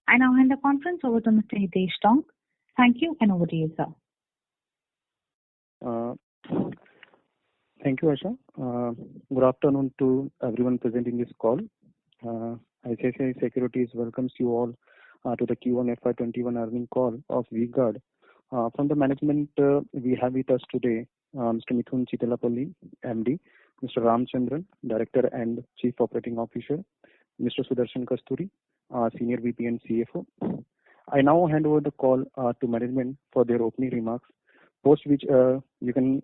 I now hand the conference over to Mr. Hitesh Tonk. Thank you, and over to you, sir. Thank you, Asha. Good afternoon to everyone present in this call. ICICI Securities welcomes you all to the Q1FY21 earnings call of VGuard. From the management, we have with us today Mr. Mithun Chittalapalli, MD, Mr. Ramchandran, Director and Chief Operating Officer, Mr. Sudarshan Kasturi, Senior VP and CFO. I now hand over the call to management for their opening remarks, post which you can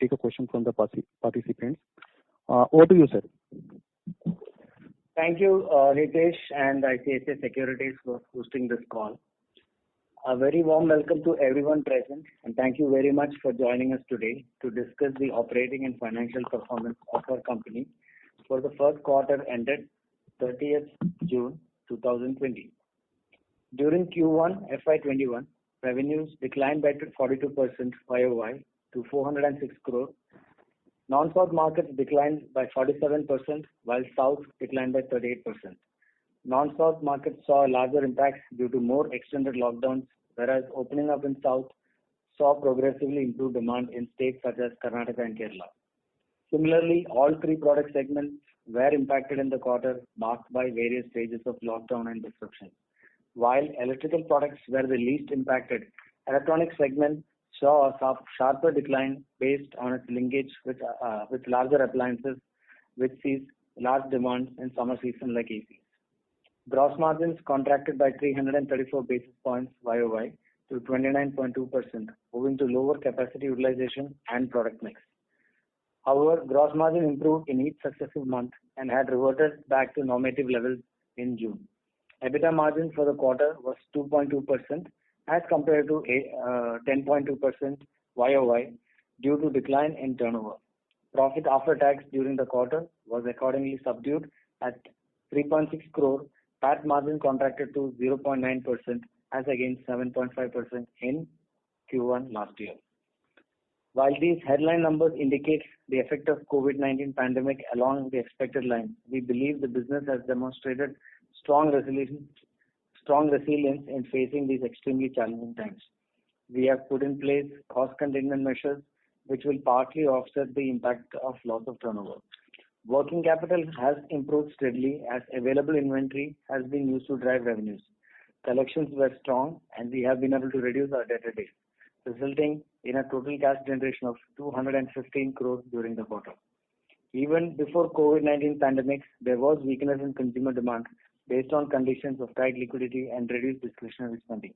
take a question from the participants. Over to you, sir. Thank you, Hitesh and ICICI Securities for hosting this call. A very warm welcome to everyone present, and thank you very much for joining us today to discuss the operating and financial performance of our company for the first quarter ended 30th June 2020. During Q1 FY21, revenues declined by 42% YOY to 406 crore. Non-South markets declined by 47%, while South declined by 38%. Non-South markets saw a larger impact due to more extended lockdowns, whereas opening up in South saw progressively improved demand in states such as Karnataka and Kerala. Similarly, all three product segments were impacted in the quarter, marked by various stages of lockdown and disruption. While electrical products were the least impacted, electronics segment saw a sharper decline based on its linkage with larger appliances, which sees large demand in summer season like ACs. Gross margins contracted by 334 basis points YOY to 29.2%, owing to lower capacity utilization and product mix. However, gross margin improved in each successive month and had reverted back to normative levels in June. EBITDA margin for the quarter was 2.2% as compared to 10.2% YOY due to decline in turnover. Profit after tax during the quarter was accordingly subdued at 3.6 crore. PAT margin contracted to 0.9% as against 7.5% in Q1 last year. While these headline numbers indicate the effect of COVID-19 pandemic along the expected lines, we believe the business has demonstrated strong resilience in facing these extremely challenging times. We have put in place cost containment measures which will partly offset the impact of loss of turnover. Working capital has improved steadily as available inventory has been used to drive revenues. Collections were strong and we have been able to reduce our debtor days, resulting in a total cash generation of 215 crores during the quarter. Even before COVID-19 pandemic, there was weakness in consumer demand based on conditions of tight liquidity and reduced discretionary spending.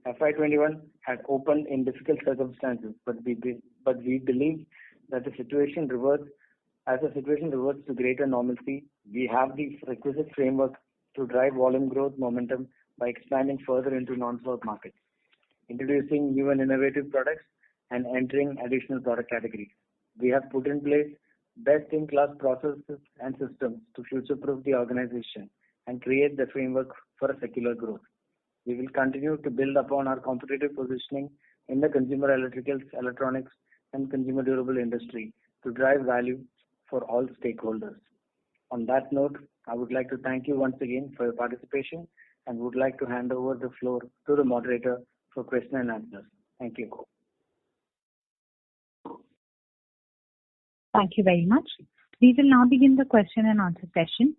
FY21 had opened in difficult circumstances, but we believe that the situation reverts to greater normalcy. We have the requisite framework to drive volume growth momentum by expanding further into non-South markets, introducing new and innovative products, and entering additional product categories. We have put in place best-in-class processes and systems to future-proof the organization and create the framework for a secular growth. We will continue to build upon our competitive positioning in the consumer electricals, electronics, and consumer durable industry to drive value for all stakeholders. On that note, I would like to thank you once again for your participation and would like to hand over the floor to the moderator for question and answers. Thank you. Thank you very much. We will now begin the question and answer session.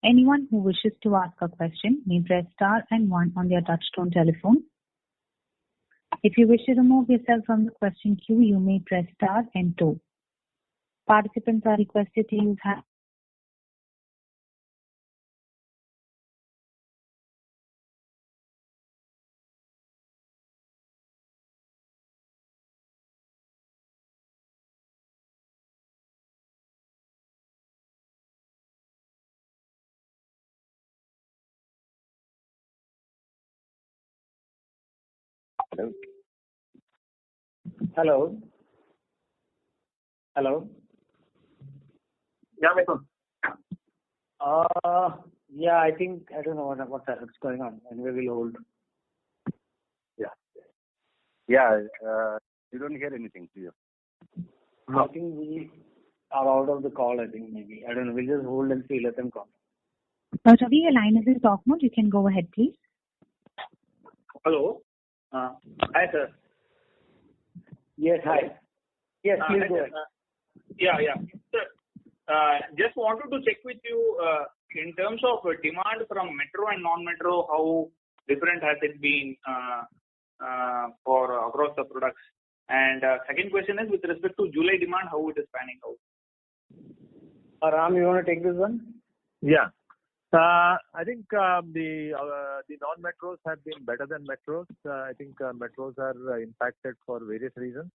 Anyone who wishes to ask a question may press star and 1 on their touchtone telephone. If you wish to remove yourself from the question queue, you may press star and 2. Participants are requested to use hand. Hello. Yeah, Mithun. Yeah, I don't know what's going on. Anyway, we'll hold. Yeah. You don't hear anything, do you? I think we are out of the call, I think maybe. I don't know. We'll just hold and see. Let them call. Ravi, your line is in talk mode. You can go ahead, please. Hello. Hi, sir. Yes, hi. Yes, please Hi, go sir. ahead. Yeah. Sir, just wanted to check with you in terms of demand from metro and non-metro, how different has it been for across the products? And second question is with respect to July demand, how it is panning out? Ram, you want to take this one? Yeah. I think the non-metros have been better than metros. I think metros are impacted for various reasons.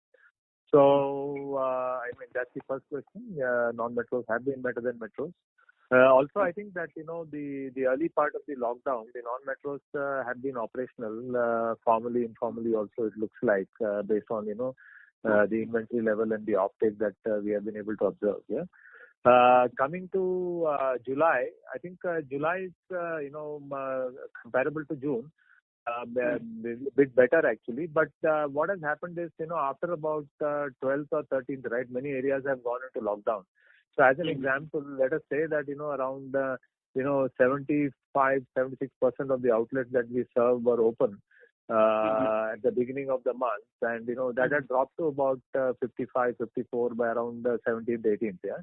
So, that's the first question. Non-metros have been better than metros. Also, I think that, the early part of the lockdown, the non-metros have been operational, formally, informally also, it looks like, based on, the inventory level and the uptake that we have been able to observe. Yeah. Coming to July, I think July is comparable to June, a bit better actually. But what has happened is, after about 12th or 13th, right, many areas have gone into lockdown. So as an example, let us say that around 75-76% of the outlets that we serve were open at the beginning of the month, and that had dropped to about 55, 54 by around 17th, 18th. Yeah.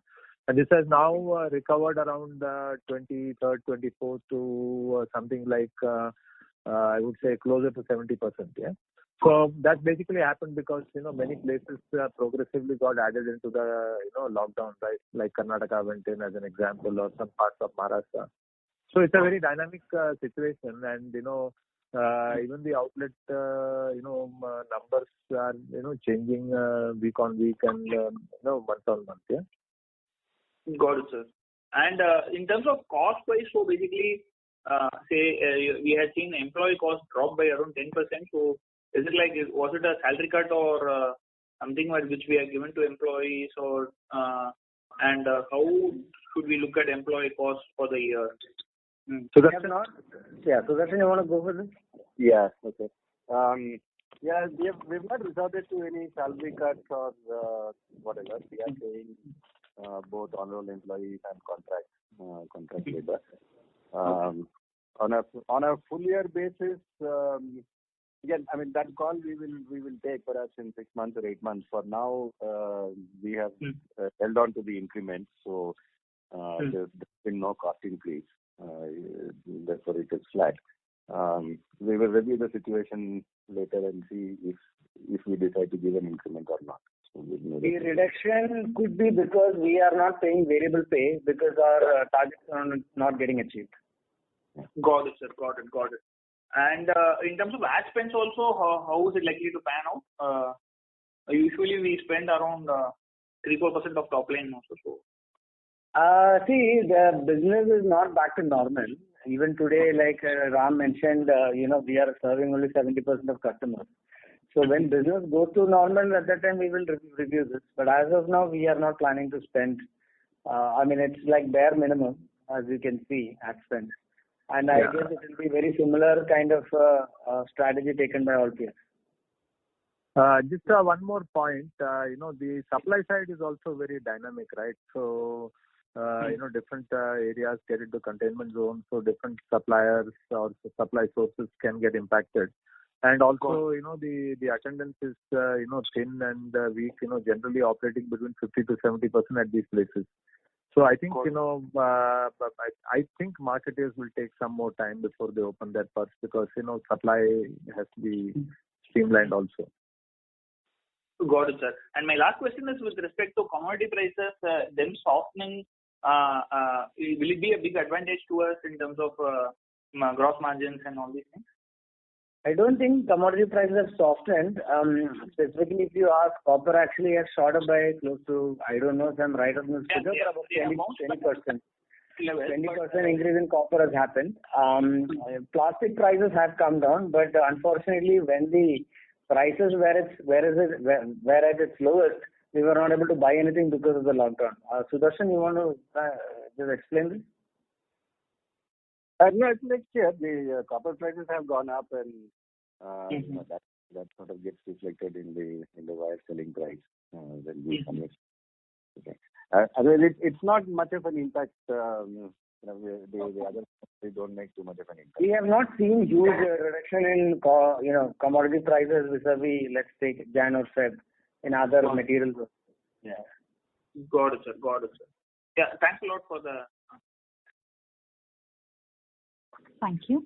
And this has now recovered around 23rd, 24th to something like, I would say, closer to 70%. Yeah. So that basically happened because, many places progressively got added into the, lockdown, right? Like Karnataka went in as an example, or some parts of Maharashtra. So it's a very dynamic situation, and, even the outlet, numbers are, changing week on week and, month on month. Yeah. Got it, sir. And in terms of cost wise, so basically, we have seen employee cost drop by around 10%. So is it like, was it a salary cut or something which we have given to employees, or and how should we look at employee cost for the year? So that's not. Yeah. So that's, you want to go for this? Yeah. Okay. We've not resorted to any salary cuts or whatever. We are paying both on-roll employees and contract labor. On a full year basis, again, that call we will take perhaps in 6 months or 8 months. For now, we have held on to the increments, so there's been no cost increase. Therefore, it is flat. We will review the situation later and see if we decide to give an increment or not. The reduction could be because we are not paying variable pay because our targets are not getting achieved. Got it, sir. Got it. And in terms of ad spends also, how is it likely to pan out? Usually we spend around 3-4% of top line also. So. See, the business is not back to normal. Even today, like Ram mentioned, we are serving only 70% of customers. So when business goes to normal, at that time we will review this. But as of now, we are not planning to spend. It's like bare minimum, as you can see, ad spend. And I guess it will be very similar kind of strategy taken by all peers. Just one more point. The supply side is also very dynamic, right? So, different areas get into containment zones, so different suppliers or supply sources can get impacted. And also, the attendance is, thin and weak, generally operating between 50 to 70% at these places. So I think, I think marketers will take some more time before they open their purse because, supply has to be streamlined also. Got it, sir. And my last question is with respect to commodity prices, them softening, will it be a big advantage to us in terms of gross margins and all these things? I don't think commodity prices have softened. Specifically, if you ask, copper actually has shot up by close to, I don't know if I'm right on this figure, but about 20%. 20% increase in copper has happened. Plastic prices have come down, but unfortunately, when the prices were at its lowest, we were not able to buy anything because of the lockdown. Sudarshan, you want to just explain this? No, it's next year. The copper prices have gone up, and that sort of gets reflected in the wire selling price when we convert. Okay. It's not much of an impact the other they don't make too much of an impact. We have not seen huge reduction in commodity prices vis-a-vis, let's take Jan or Feb in other materials. Yeah. Got it, sir. Yeah, thanks a lot for the. Thank you.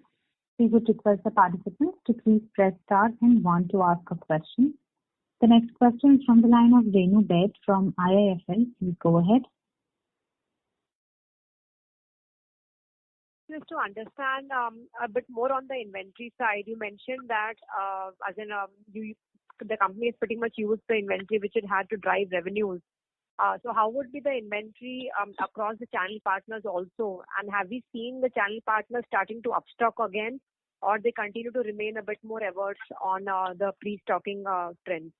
We would request the participants to please press star and one to ask a question. The next question is from the line of Renu Baid from IIFL. Please go ahead. Just to understand a bit more on the inventory side, you mentioned that the company has pretty much used the inventory which it had to drive revenues. So how would be the inventory across the channel partners also? And have we seen the channel partners starting to upstock again, or they continue to remain a bit more averse on the pre-stocking trends?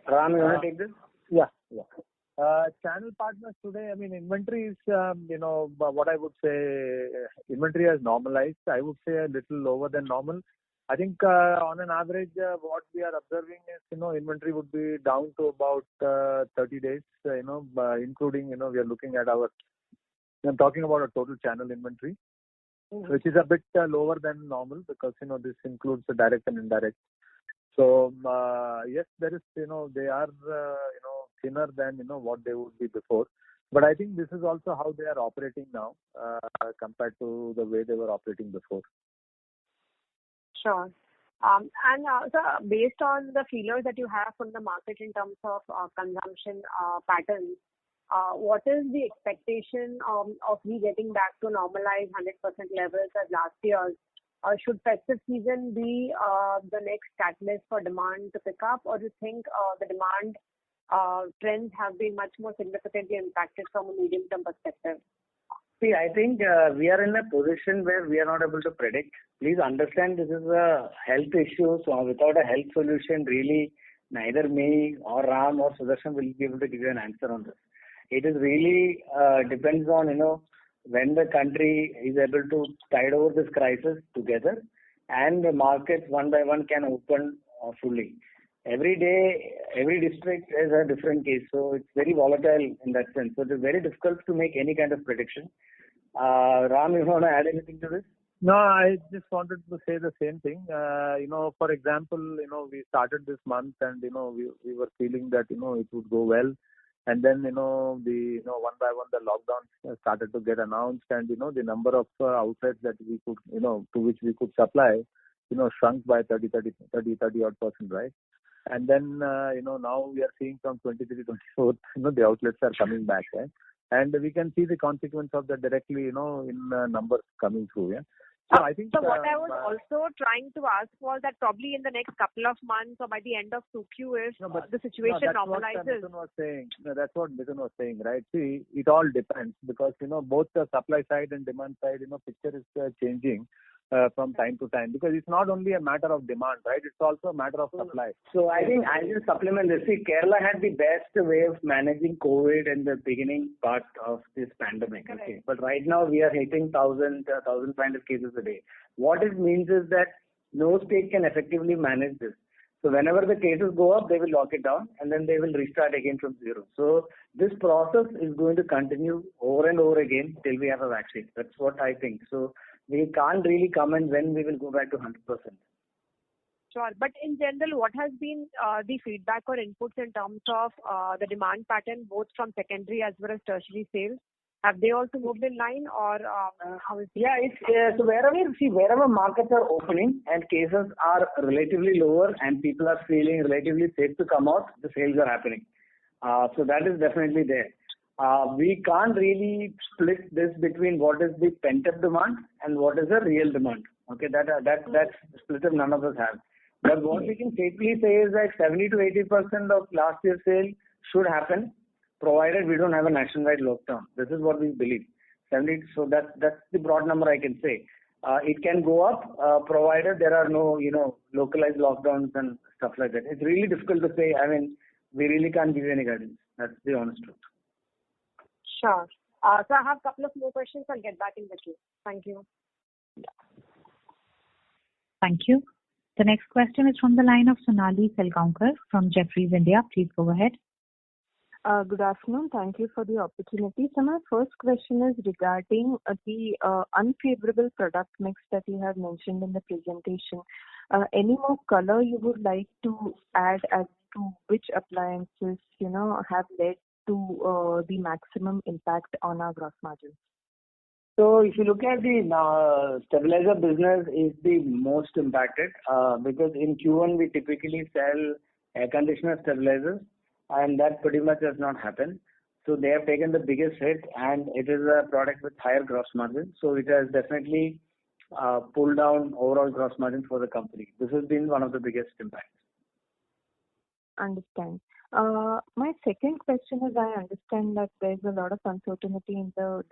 Ram, you want to take this? Yeah. Channel partners today, inventory is, what I would say, inventory has normalized. I would say a little lower than normal. I think on an average, what we are observing is, inventory would be down to about 30 days, including, we are looking at I'm talking about a total channel inventory, which is a bit lower than normal because, this includes the direct and indirect. So, yes, there is, they are, thinner than, what they would be before. But I think this is also how they are operating now compared to the way they were operating before. Sure. So based on the feelers that you have from the market in terms of consumption patterns, what is the expectation of we getting back to normalized 100% levels as last year? Should festive season be the next catalyst for demand to pick up, or do you think the demand trends have been much more significantly impacted from a medium-term perspective? See, I think we are in a position where we are not able to predict. Please understand this is a health issue, so without a health solution, really neither me or Ram or Sudarshan will be able to give you an answer on this. It is really depends on, when the country is able to tide over this crisis together and the markets one by one can open fully. Every day, every district is a different case, so it's very volatile in that sense. So it is very difficult to make any kind of prediction. Ram, you want to add anything to this? No, I just wanted to say the same thing. For example, we started this month and, we were feeling that, it would go well. And then, one by one, the lockdowns started to get announced and, the number of outlets that we could, to which we could supply, shrunk by 30 odd %, right? And then, now we are seeing from 23, 24th, the outlets are coming back, right? And we can see the consequence of that directly, in numbers coming through, yeah. So I think. So what I was also trying to ask was that probably in the next couple of months or by the end of 2Q, if the situation normalizes. That's what Mithun was saying, right? See, it all depends because, both the supply side and demand side, picture is changing from time to time because it's not only a matter of demand, right? It's also a matter of supply. So I think I'll just supplement this. See, Kerala had the best way of managing COVID in the beginning part of this pandemic. Correct. Okay, but right now we are hitting 1,500 cases a day. What it means is that no state can effectively manage this. So whenever the cases go up, they will lock it down and then they will restart again from zero. So this process is going to continue over and over again till we have a vaccine. That's what I think. So we can't really comment when we will go back to 100%. Sure. But in general, what has been the feedback or inputs in terms of the demand pattern, both from secondary as well as tertiary sales? Have they also moved in line or how is it? Yeah, so wherever markets are opening and cases are relatively lower and people are feeling relatively safe to come out, the sales are happening. So that is definitely there. We can't really split this between what is the pent-up demand and what is the real demand. Okay, that split up none of us have. But what we can safely say is that 70 to 80% of last year's sale should happen, provided we don't have a nationwide lockdown. This is what we believe. 70. So that's the broad number I can say. It can go up, provided there are no localized lockdowns and stuff like that. It's really difficult to say. We really can't give you any guidance. That's the honest truth. Sure. So I have a couple of more questions. I'll get back in the queue. Thank you. Thank you. The next question is from the line of Sonali Salgaonkar from Jefferies India. Please go ahead. Good afternoon. Thank you for the opportunity. So my first question is regarding the unfavorable product mix that you have mentioned in the presentation. Any more color you would like to add as to which appliances, have led to the maximum impact on our gross margin? So if you look at the stabilizer business is the most impacted because in Q1 we typically sell air conditioner stabilizers, and that pretty much has not happened. So they have taken the biggest hit, and it is a product with higher gross margin. So it has definitely pulled down overall gross margin for the company. This has been one of the biggest impacts. Understand. My second question is, I understand that there's a lot of uncertainty in the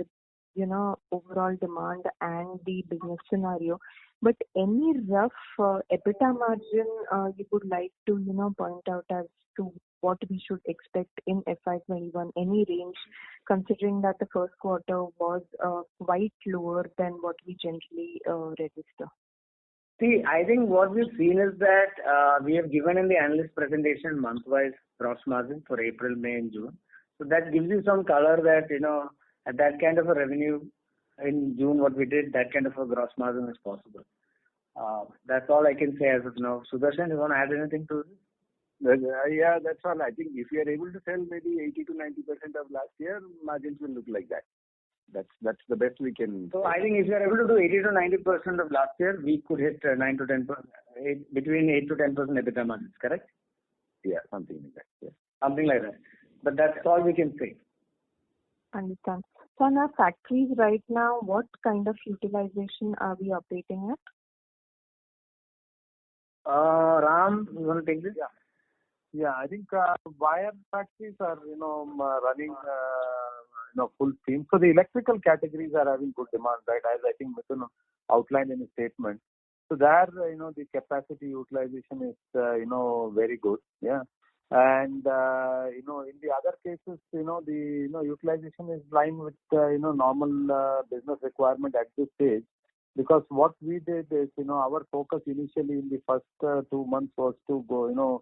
overall demand and the business scenario. But any rough EBITDA margin you would like to, point out as to what we should expect in FY21? Any range, considering that the first quarter was quite lower than what we generally register? See, I think what we've seen is that we have given in the analyst presentation month-wise gross margin for April, May, and June. So that gives you some color that, at that kind of a revenue in June, what we did, that kind of a gross margin is possible. That's all I can say as of now. Sudarshan, you want to add anything to this? Yeah, that's all. I think if we are able to sell maybe 80 to 90% of last year, margins will look like that. That's the best we can. So I think if you are able to do 80 to 90% of last year, we could hit 9 to 10%, between 8 to 10% EBITDA margins, correct? Yeah, something like that. Yeah. Something like that. But that's all we can say. Understand. So in our factories right now, what kind of utilization are we operating at? Ram, you want to take this? Yeah, I think wire factories are, running, full steam. So the electrical categories are having good demand, right? As I think Mithun outlined in his statement. So there, the capacity utilization is, very good. Yeah. And, in the other cases, the, utilization is lying with, normal business requirement at this stage. Because what we did is, our focus initially in the first 2 months was to go,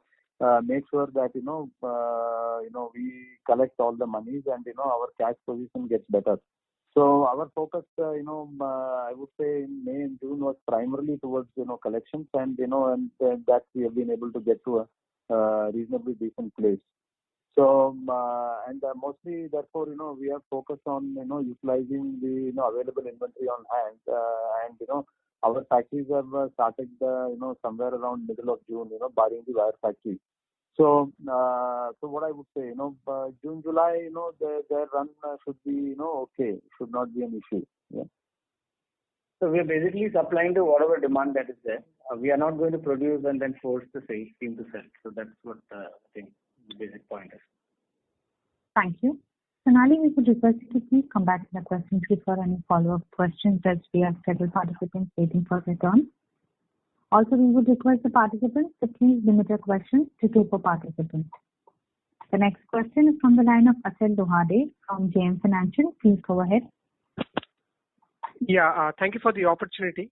make sure that, we collect all the monies and, our cash position gets better. So our focus, I would say in May and June was primarily towards, collections and, and that we have been able to get to a reasonably decent place. So, and mostly, therefore, we have focused on, utilizing the, available inventory on hand. And, our factories have started, somewhere around middle of June, barring the wire factory. So, so what I would say, June, July, their run should be, okay. Should not be an issue. Yeah. So we are basically supplying to whatever demand that is there. We are not going to produce and then force the sales team to sell. So that's what I think the basic point is. Thank you. Sonali, we would request you to please come back to the question queue for any follow-up questions as we have several participants waiting for their turn. Also, we would request the participants to please limit your questions to 2 per participant. The next question is from the line of Achal Lohade from JM Financial. Please go ahead. Yeah, thank you for the opportunity.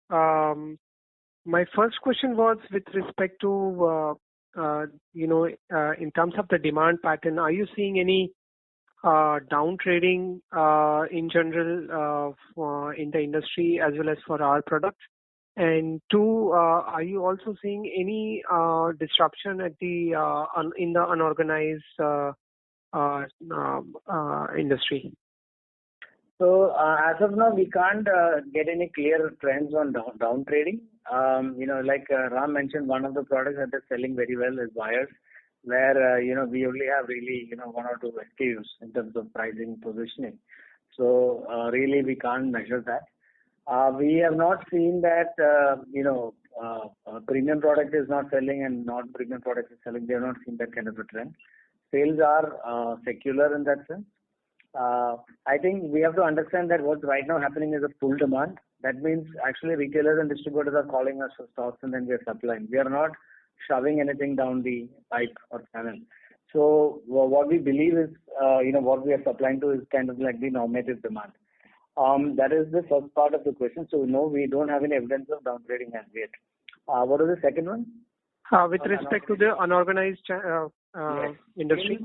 My first question was with respect to, in terms of the demand pattern, are you seeing any down trading in general in the industry as well as for our products? And 2, are you also seeing any disruption at the in the unorganized industry? So as of now, we can't get any clear trends on down trading. Like Ram mentioned, one of the products that is selling very well is wires, where we only have really 1 or 2 SKUs in terms of pricing positioning. So really we can't measure that. We have not seen that premium product is not selling and non-premium product is selling. We have not seen that kind of a trend. Sales are secular in that sense. I think we have to understand that what's right now happening is a full demand. That means actually retailers and distributors are calling us for stocks and then we are supplying. We are not shoving anything down the pipe or channel. So what we believe is, what we are supplying to is kind of like the normative demand. That is the first part of the question. So no, we don't have any evidence of downgrading as yet. What was the second one? With respect to the unorganized industry?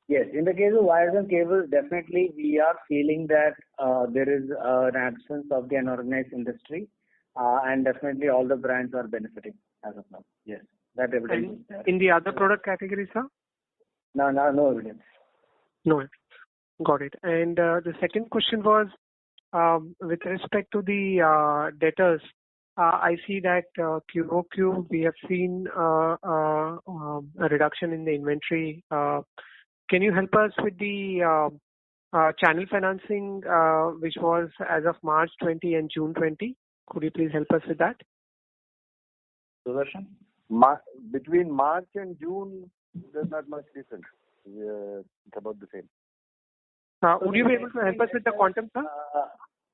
Yes, in the case of wires and cables, definitely we are feeling that there is an absence of the unorganized industry, and definitely all the brands are benefiting as of now. Yes, that evidence is there. In the other product categories, sir? No evidence. No. Got it. And the second question was with respect to the debtors. I see that QOQ we have seen a reduction in the inventory. Can you help us with the channel financing which was as of March 20 and June 20? Could you please help us with that? Sudarshan? Between March and June, there's not much difference. It's about the same. Would you be able to help us with the quantum, sir?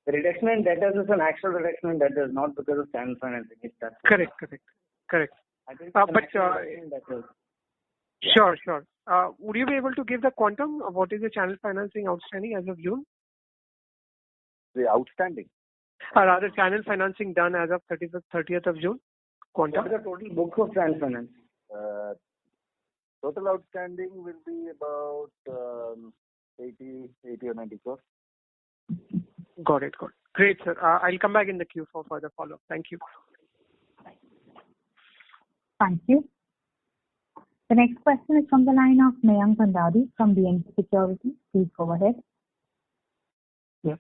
The reduction in debtors is an actual reduction in debtors, not because of channel financing. Correct. I think Sure. Would you be able to give the quantum of what is the channel financing outstanding as of June? The outstanding? Or rather, channel financing done as of 30th of June? Quantum? What is the total book of channel finance? Total outstanding will be about 80 or 90 crores. Got it. Great, sir. I'll come back in the queue for further follow-up. Thank you. Thank you. The next question is from the line of Mayank Bhandari from BNK Securities. Please go ahead. Yeah.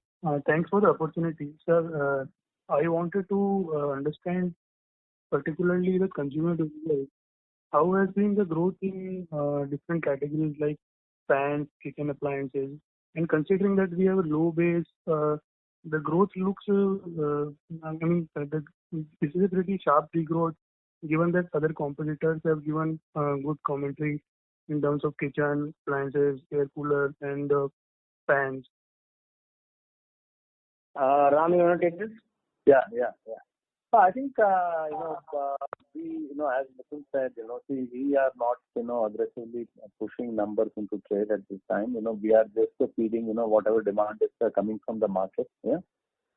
Thanks for the opportunity. Sir, I wanted to understand particularly the consumer durable. How has been the growth in different categories like fans, kitchen appliances? And considering that we have a low base, the growth looks, this is a pretty sharp degrowth given that other competitors have given good commentary in terms of kitchen appliances, air cooler, and fans. Ram, you want to take this? Yeah. So I think we, as Mithun said, we are not aggressively pushing numbers into trade at this time. We are just feeding whatever demand is coming from the market. Yeah.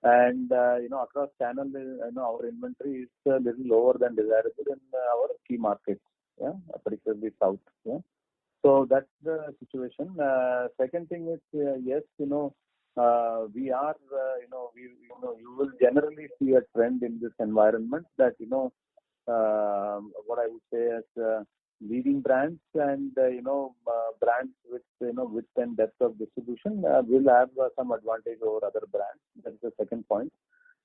And across channel, our inventory is a little lower than desirable in our key markets. Yeah, particularly south. Yeah. So that's the situation. Second thing is yes, we are, you will generally see a trend in this environment that, what I would say as leading brands and, brands with, width and depth of distribution will have some advantage over other brands. That's the second point.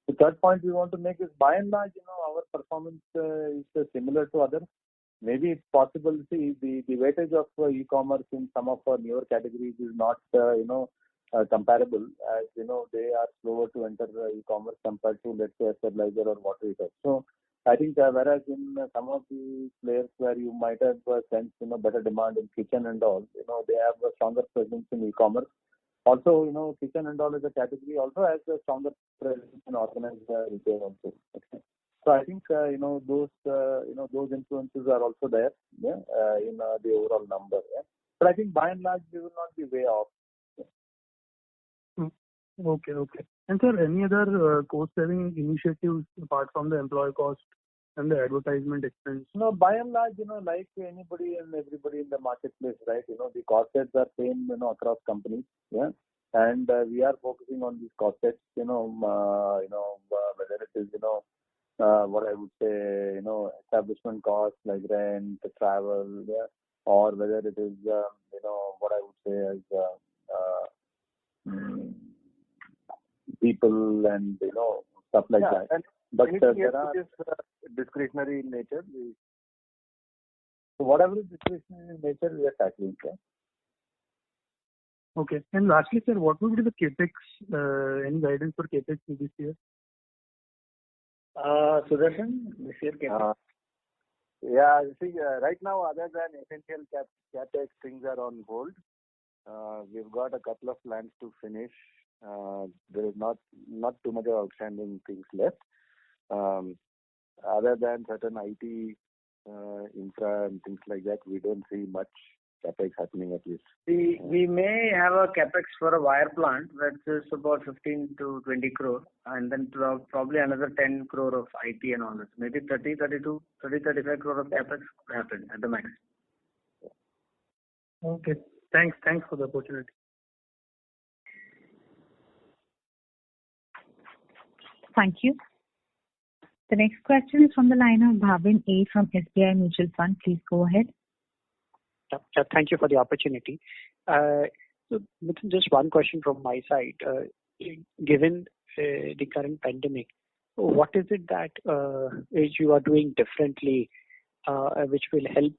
The third point we want to make is by and large, our performance is similar to others. Maybe it's possible to see the weightage of e-commerce in some of our newer categories is not, comparable, as they are slower to enter e-commerce compared to, let's say, a stabilizer or water heater. So I think whereas in some of the players where you might have sensed better demand in kitchen and all, they have a stronger presence in e-commerce. Also, kitchen and all as a category also has a stronger presence in organized retail also. Okay. So I think those influences are also there, in the overall number. Yeah? But I think by and large we will not be way off. Okay. And sir, any other cost-saving initiatives apart from the employee cost and the advertisement expense? By and large, like anybody and everybody in the marketplace, right? The cost sets are same, across companies. Yeah. And we are focusing on these cost sets, whether it is, what I would say, establishment costs like rent, travel, yeah, or whether it is, what I would say as people and stuff like that. And but there are discretionary in nature. So whatever is discretionary in nature, we are tackling. Okay. And lastly, sir, what would be the capex? Any guidance for capex this year? Sudarshan, this year capex. Yeah, you see, right now, other than essential capex, things are on hold. We've got a couple of plans to finish. There is not too much of outstanding things left. Other than certain IT, infra and things like that, we don't see much capex happening at least. We may have a capex for a wire plant that is about 15 to 20 crore, and then probably another 10 crore of IT and all this. Maybe 35 crore of capex could happen at the max. Okay. Thanks for the opportunity. Thank you. The next question is from the line of Bhavin A from SBI Mutual Fund. Please go ahead. Thank you for the opportunity. Just one question from my side. Given the current pandemic, what is it that you are doing differently, which will help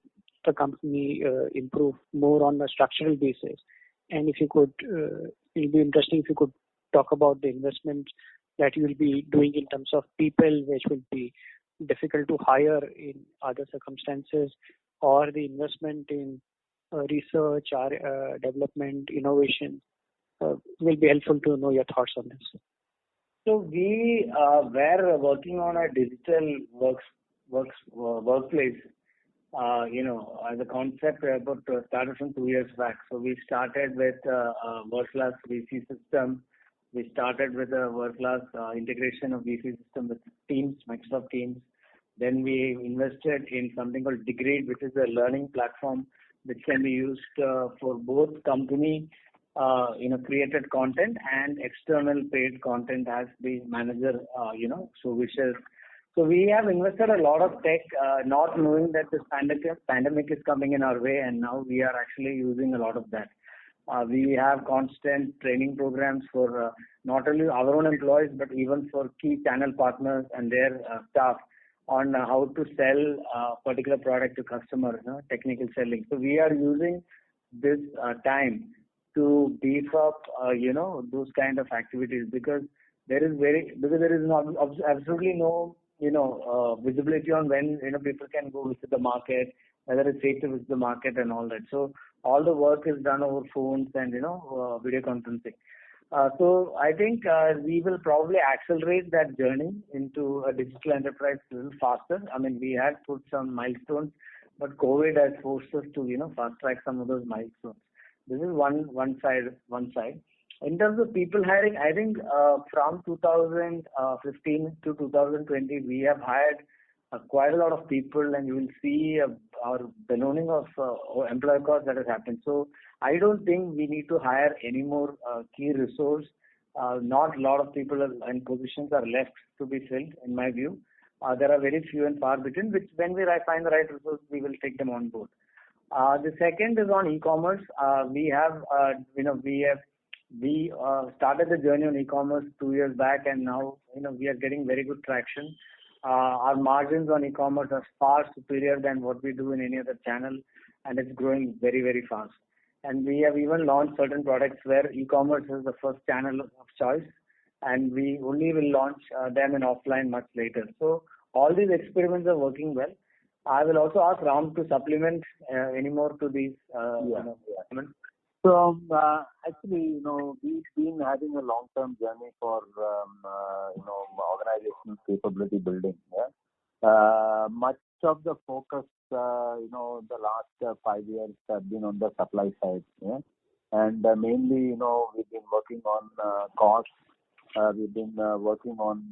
the company improve more on a structural basis? And if you could, it will be interesting if you could talk about the investments that you will be doing in terms of people, which will be difficult to hire in other circumstances, or the investment in research or development, innovation. Will be helpful to know your thoughts on this. So we were working on a digital workplace. As a concept, started from 2 years back. So we started with a world-class VC system. We started with a world-class integration of VC system with Teams, Microsoft Teams. Then we invested in something called VGuard, which is a learning platform which can be used for both company created content and external paid content as the manager so wishes. So we have invested a lot of tech, not knowing that this pandemic is coming in our way, and now we are actually using a lot of that. We have constant training programs for not only our own employees but even for key channel partners and their staff on how to sell a particular product to customers, technical selling. So we are using this time to beef up, those kind of activities because there is absolutely no, visibility on when, people can go visit the market, whether it's safe to visit the market and all that. So all the work is done over phones and, video conferencing. So I think we will probably accelerate that journey into a digital enterprise a little faster. I mean, we had put some milestones, but COVID has forced us to, fast track some of those milestones. This is one side. In terms of people hiring, I think from 2015 to 2020, we have hired quite a lot of people, and you will see our ballooning of employee costs that has happened. So I don't think we need to hire any more key resource. Not a lot of people and positions are left to be filled, in my view. There are very few and far between, which when we find the right resource, we will take them on board. The second is on e-commerce. We started the journey on e-commerce 2 years back, and now we are getting very good traction. Our margins on e-commerce are far superior than what we do in any other channel, and it's growing very, very fast. And we have even launched certain products where e-commerce is the first channel of choice, and we only will launch them in offline much later. So all these experiments are working well. I will also ask Ram to supplement any more to these. So actually, we've been having a long-term journey for organizational capability building. Yeah? Much of the focus, the last 5 years have been on the supply side. Yeah? And mainly, we've been working on cost. We've been working on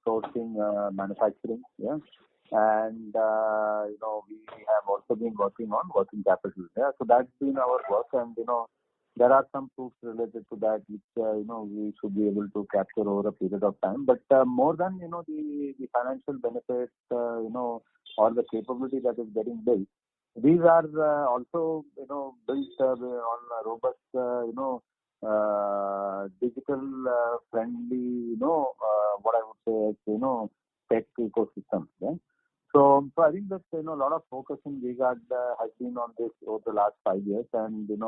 insourcing manufacturing. Yeah. And we have also been working on working capital. Yeah, so that's been our work, and there are some proofs related to that which we should be able to capture over a period of time. But more than the financial benefits, or the capability that is getting built, these are also built on a robust digital friendly what I would say tech ecosystem. Yeah. So I think that a lot of focus in VGuard has been on this over the last 5 years, and which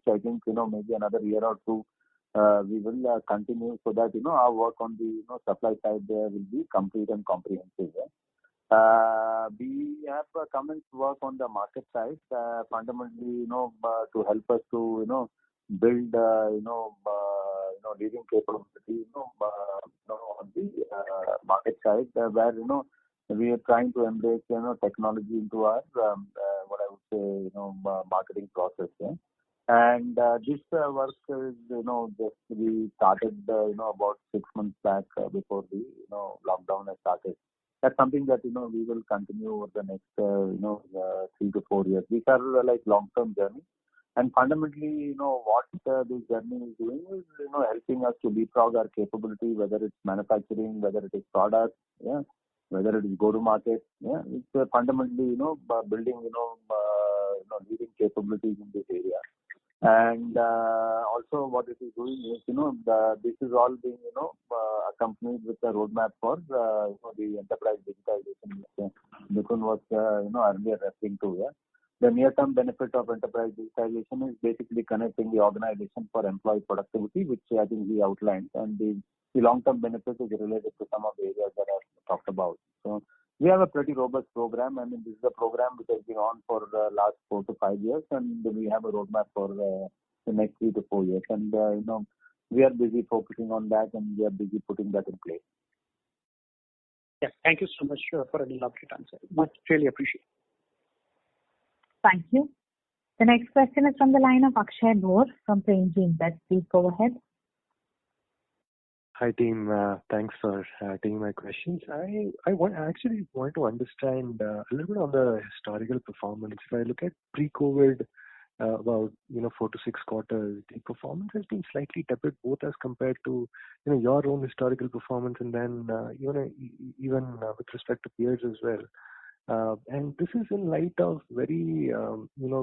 I think maybe another year or two we will continue, so that our work on the supply side there will be complete and comprehensive. Yeah? We have commenced work on the market side, fundamentally to help us to build leading capability on the market side, where we are trying to embrace technology into our what I would say marketing process. Yeah? And this work is just we started about 6 months back before the lockdown has started. that's something that we will continue over the next 3 to 4 years. These are like long-term journey, and fundamentally, what this journey is doing is helping us to leapfrog our capability, whether it's manufacturing, whether it is product, whether it is go-to-market. It's fundamentally building leading capabilities in this area. And also what it is doing is, this is all being, accompanied with a roadmap for the enterprise digitization, which Nikun was, earlier referring to. The near-term benefit of enterprise digitization is basically connecting the organization for employee productivity, which I think we outlined, and the long-term benefit is related to some of the areas that I've talked about. So we have a pretty robust program. I mean, this is a program which has been on for the last 4 to 5 years, and we have a roadmap for the next 3 to 4 years. And, we are busy focusing on that, and we are busy putting that in place. Yeah, thank you so much for an elaborate answer. Much really appreciate it. Thank you. The next question is from the line of Akshay Bhor from Premji Invest. Please go ahead. Hi team, thanks for taking my questions. I actually want to understand a little bit on the historical performance. If I look at pre-COVID, about 4 to 6 quarters, the performance has been slightly tepid, both as compared to your own historical performance, and then even with respect to peers as well. And this is in light of very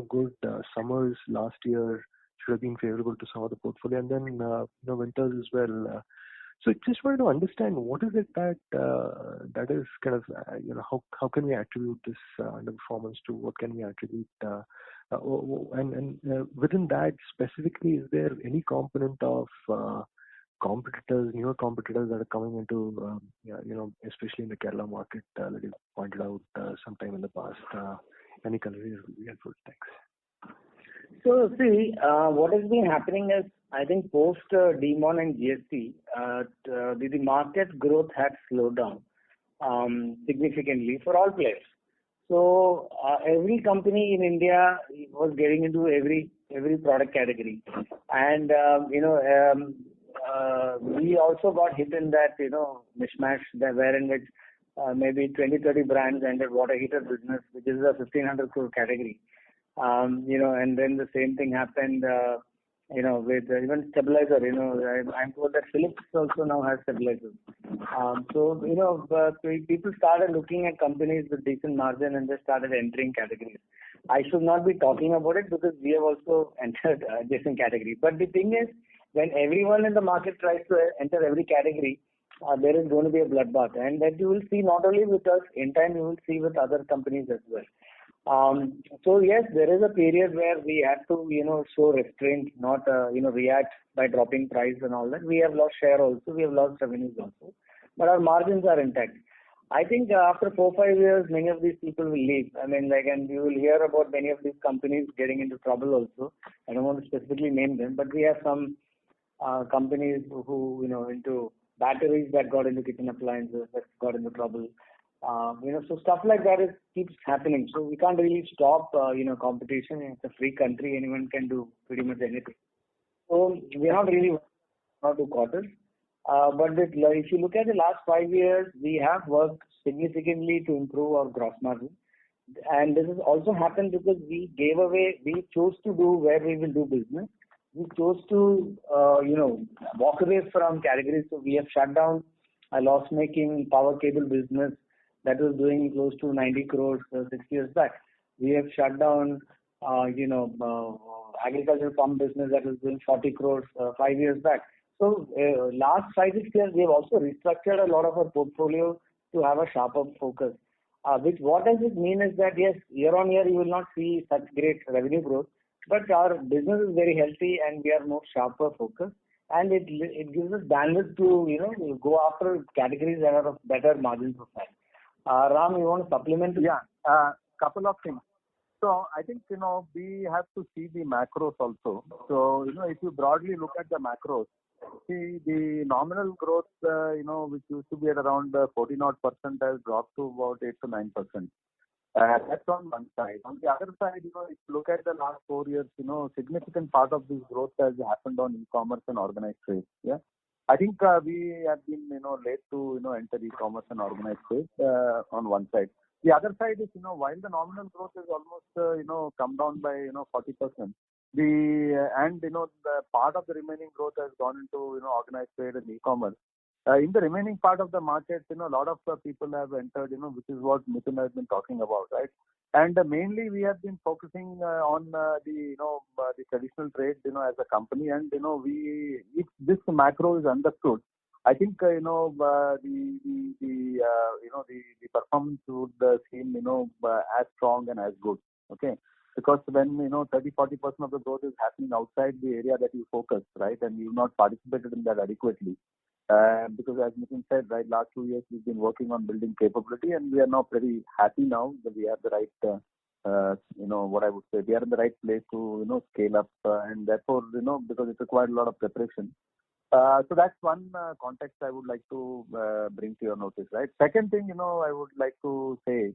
good summers last year, should have been favorable to some of the portfolio, and then winters as well. So just wanted to understand what is it that is kind of how can we attribute this underperformance to, what can we attribute and within that specifically, is there any component of newer competitors that are coming into especially in the Kerala market that you pointed out sometime in the past? Any color here would be helpful. Thanks. So see, what has been happening is, I think post demon and GST, the market growth had slowed down significantly for all players. So every company in India was getting into every product category, and we also got hit in that mishmash wherein which maybe 20-30 brands entered water heater business, which is a 1,500 crore category. And then the same thing happened, with even stabilizer. I'm told that Philips also now has stabilizers. So people started looking at companies with decent margin, and they started entering categories. I should not be talking about it because we have also entered a decent category. But the thing is, when everyone in the market tries to enter every category, there is going to be a bloodbath, and that you will see not only with us. In time, you will see with other companies as well. So yes, there is a period where we have to, show restraint, not, react by dropping price and all that. We have lost share also. We have lost revenues also. But our margins are intact. I think after 4-5 years, many of these people will leave. I mean, and you will hear about many of these companies getting into trouble also. I don't want to specifically name them, but we have some companies who, into batteries that got into kitchen appliances, that got into trouble. So stuff like that keeps happening. So we can't really stop, competition. It's a free country. Anyone can do pretty much anything. So we're not really 1 or 2 quarters. But if you look at the last 5 years, we have worked significantly to improve our gross margin. And this has also happened because we chose to do where we will do business. We chose to, walk away from categories. So we have shut down a loss-making power cable business that was doing close to 90 crores 6 years back. We have shut down, agricultural pump business that was doing 40 crores 5 years back. So last 5-6 years, we have also restructured a lot of our portfolio to have a sharper focus. What does it mean is that yes, year on year you will not see such great revenue growth, but our business is very healthy and we are more sharper focused, and it gives us bandwidth to go after categories that are of better margin profile. Ram, you want to supplement? Yeah, couple of things. So I think, we have to see the macros also. So, if you broadly look at the macros, see the nominal growth, which used to be at around 40-odd% has dropped to about 8 to 9%. That's on one side. On the other side, if you look at the last 4 years, significant part of this growth has happened on e-commerce and organized trade. Yeah. I think we have been, late to, enter e-commerce and organized space on one side. The other side is, while the nominal growth is almost, come down by, 40%, the part of the remaining growth has gone into, organized trade and e-commerce. In the remaining part of the market, a lot of people have entered, which is what Mithun has been talking about, right? And mainly we have been focusing on the traditional trade, as a company, and if this macro is understood, I think the performance would seem as strong and as good. Okay, because when 30-40% of the growth is happening outside the area that you focus, right, and you've not participated in that adequately. Because as Nitin said, right, last 2 years we've been working on building capability, and we are now pretty happy now that we have the right, what I would say, we are in the right place to, scale up, and therefore, because it required a lot of preparation. So that's one context I would like to bring to your notice, right? Second thing, I would like to say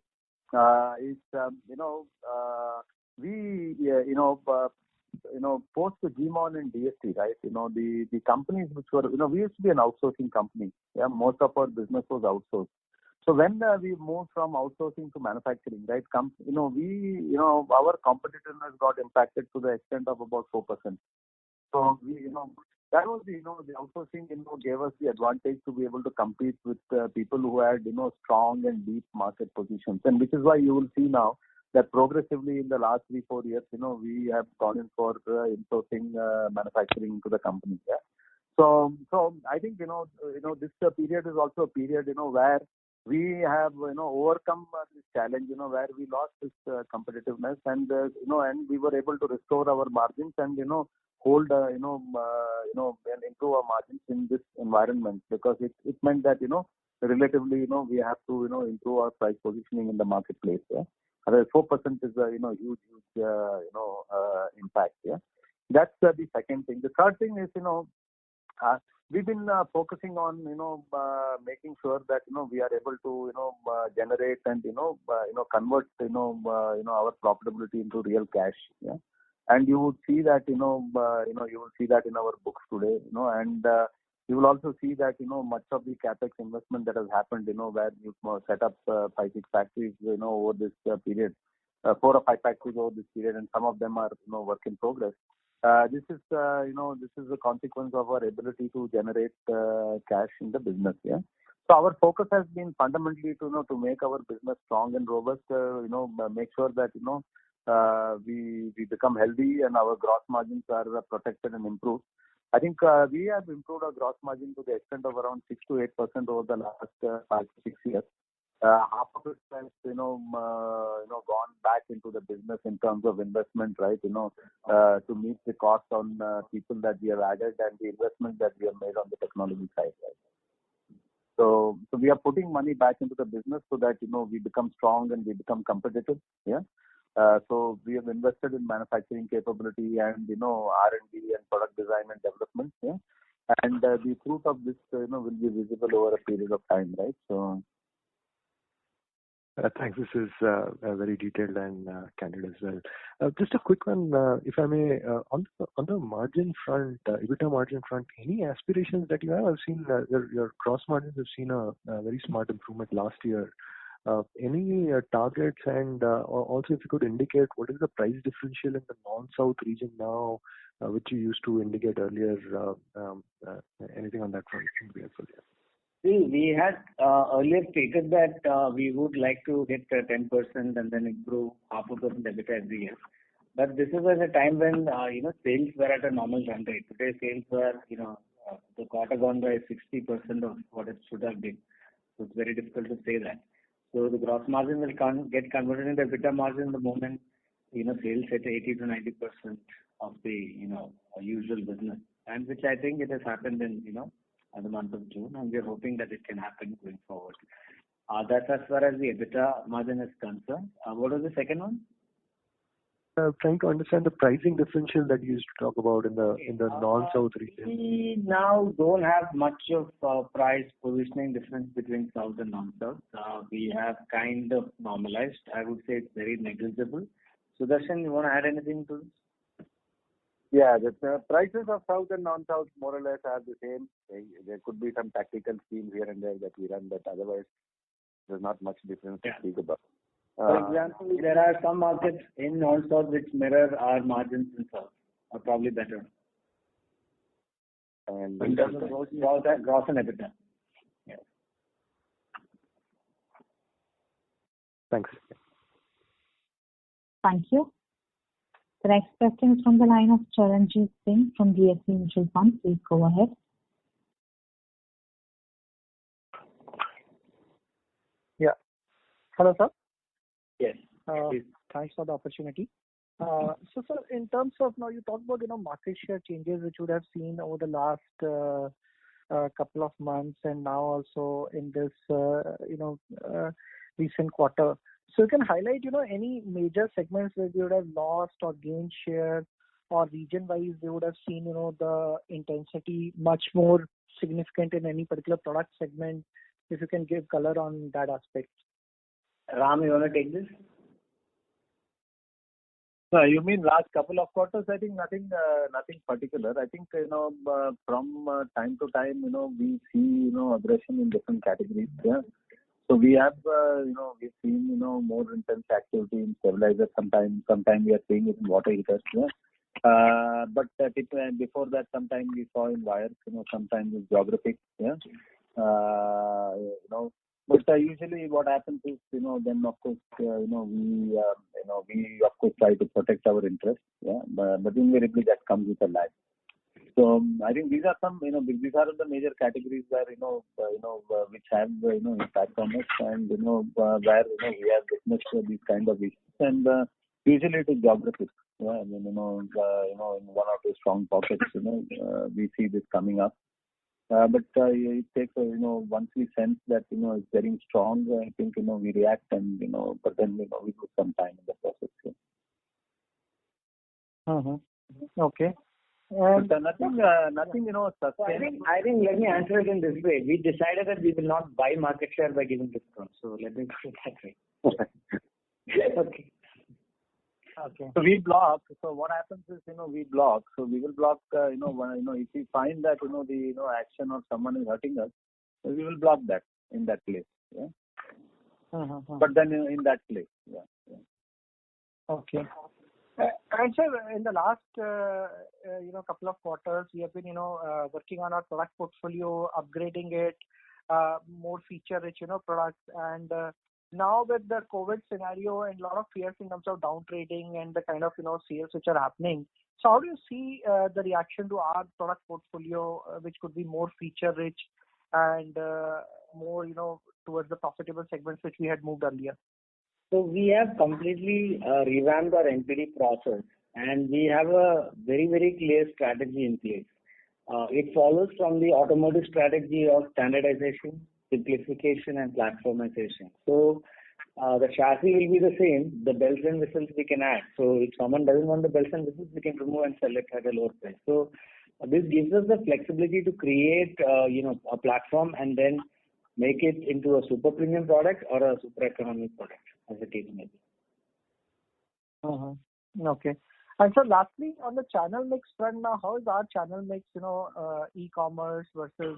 is, post the GMON and DST, right? The companies which were, we used to be an outsourcing company. Yeah, most of our business was outsourced. So when we moved from outsourcing to manufacturing, right? Our competitiveness got impacted to the extent of about 4%. So we, that was the outsourcing, gave us the advantage to be able to compete with people who had, strong and deep market positions, and which is why you will see now that progressively in the last 3-4 years, we have gone in for insourcing manufacturing to the company. Yeah. So I think this period is also a period where we have overcome this challenge, where we lost this competitiveness, and and we were able to restore our margins and hold and improve our margins in this environment, because it meant that relatively we have to improve our price positioning in the marketplace. Yeah. 4% is a huge impact. Yeah, that's the second thing. The third thing is we've been focusing on making sure that we are able to generate and convert our profitability into real cash. Yeah, and you would see that you will see that in our books today. And you will also see that much of the capex investment that has happened, where you set up 5-6 factories over this period, 4 or 5 factories over this period, and some of them are work in progress. This is a consequence of our ability to generate cash in the business. Yeah. So our focus has been fundamentally to make our business strong and robust. Make sure that we become healthy and our gross margins are protected and improved. I think we have improved our gross margin to the extent of around 6 to 8% over the last 5 to 6 years. Half of it has gone back into the business in terms of investment, right? To meet the cost on people that we have added and the investment that we have made on the technology side, right? So we are putting money back into the business so that we become strong and we become competitive. Yeah. So we have invested in manufacturing capability and R&D and product design and development. Yeah. And the fruit of this will be visible over a period of time, right? So. Thanks. This is very detailed and candid as well. Just a quick one, if I may, on the margin front, EBITDA margin front, any aspirations that you have? I've seen your gross margins have seen a very smart improvement last year. Any targets, and also if you could indicate what is the price differential in the non-South region now, which you used to indicate earlier? Anything on that front would be helpful. Yeah. See, we had earlier stated that we would like to get 10% and then improve 0.5% EBITDA every year. But this is at a time when sales were at a normal run rate. Today sales were the quarter gone by 60% of what it should have been. So it's very difficult to say that. So the gross margin will get converted into EBITDA margin the moment sales at 80 to 90% of the usual business, and which I think it has happened in the month of June, and we are hoping that it can happen going forward. That's as far as the EBITDA margin is concerned. What was the second one? Trying to understand the pricing differential that you used to talk about in the non-South region. We now don't have much of price positioning difference between South and non-South. We have kind of normalized. I would say it's very negligible. Sudarshan, you want to add anything to this? Yeah, the prices of South and non-South more or less are the same. There could be some tactical schemes here and there that we run, but otherwise there's not much difference to speak about. For example, there are some markets in non-South which mirror our margins in South, or probably better. And in terms of gross and EBITDA. Yes. Thanks. Thank you. The next question is from the line of Charanjit Singh from DSP Mutual Fund. Please go ahead. Yeah. Hello, sir. Yes. Thanks for the opportunity. So, sir, in terms of now, you talked about market share changes which you would have seen over the last couple of months, and now also in this recent quarter. So you can highlight any major segments where you would have lost or gained share, or region-wise they would have seen the intensity much more significant in any particular product segment. If you can give color on that aspect. Ram, you want to take this? You mean last couple of quarters? I think nothing particular. I think from time to time we see aggression in different categories. Yeah. So we have we've seen more intense activity in stabilizers. Sometimes we are seeing it in water heaters. Yeah. But before that, sometimes we saw in wires. Sometimes it's geographic. Yeah. But usually what happens is, then of course, we of course try to protect our interests. Yeah. But invariably that comes with a lag. So I think these are some, these are the major categories where, which have, impact on us, and, where, we have witnessed these kind of issues. And usually it is geographic. Yeah. I mean, in one or two strong pockets, we see this coming up. But it takes, once we sense that, it's getting strong, I think, we react and, but then, we lose some time in the process. Yeah. Okay. But nothing, sustainable. I think let me answer it in this way. We decided that we will not buy market share by giving discounts. So let me put it that way. Okay. Okay. So we block. So what happens is, we block. So we will block. If we find that the action of someone is hurting us, so we will block that in that place. Yeah. But then in that place. Yeah. Yeah. Okay. And sir, in the last couple of quarters, we have been working on our product portfolio, upgrading it, more feature-rich products, and now with the COVID scenario and a lot of fears in terms of down trading and the kind of sales which are happening. So how do you see the reaction to our product portfolio, which could be more feature-rich and more towards the profitable segments which we had moved earlier? So we have completely revamped our NPD process, and we have a very, very clear strategy in place. It follows from the automotive strategy of standardization, simplification, and platformization. So the chassis will be the same. The bells and whistles we can add. So if someone doesn't want the bells and whistles, we can remove and sell it at a lower price. So this gives us the flexibility to create a platform and then make it into a super premium product or a super economic product, as the case may be. Okay. And so lastly, on the channel mix front now, how is our channel mix, e-commerce versus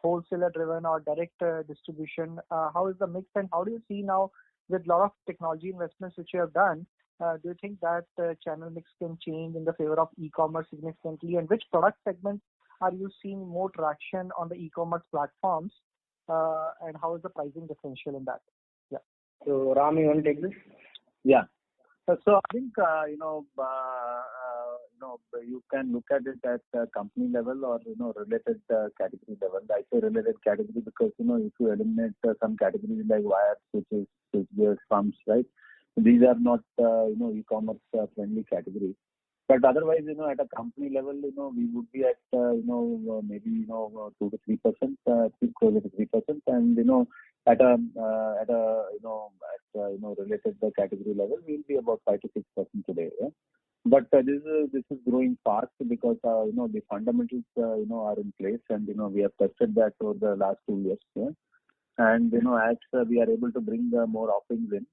wholesaler driven or direct distribution? How is the mix, and how do you see now with a lot of technology investments which you have done, do you think that channel mix can change in the favor of e-commerce significantly? And which product segments are you seeing more traction on the e-commerce platforms? And how is the pricing differential in that? Yeah. So Ram, you want to take this? Yeah. So I think you can look at it at company level or related category level. I say related category because if you eliminate some categories like wires, switches, switchgears, pumps, right? These are not e-commerce friendly categories. But otherwise, at a company level, we would be at maybe 2 to 3%, closer to 3%, and at related category level, we'll be about 5 to 6% today. Yeah? But this is growing fast because the fundamentals are in place, and we have tested that over the last 2 years. Yeah? And as we are able to bring more offerings in,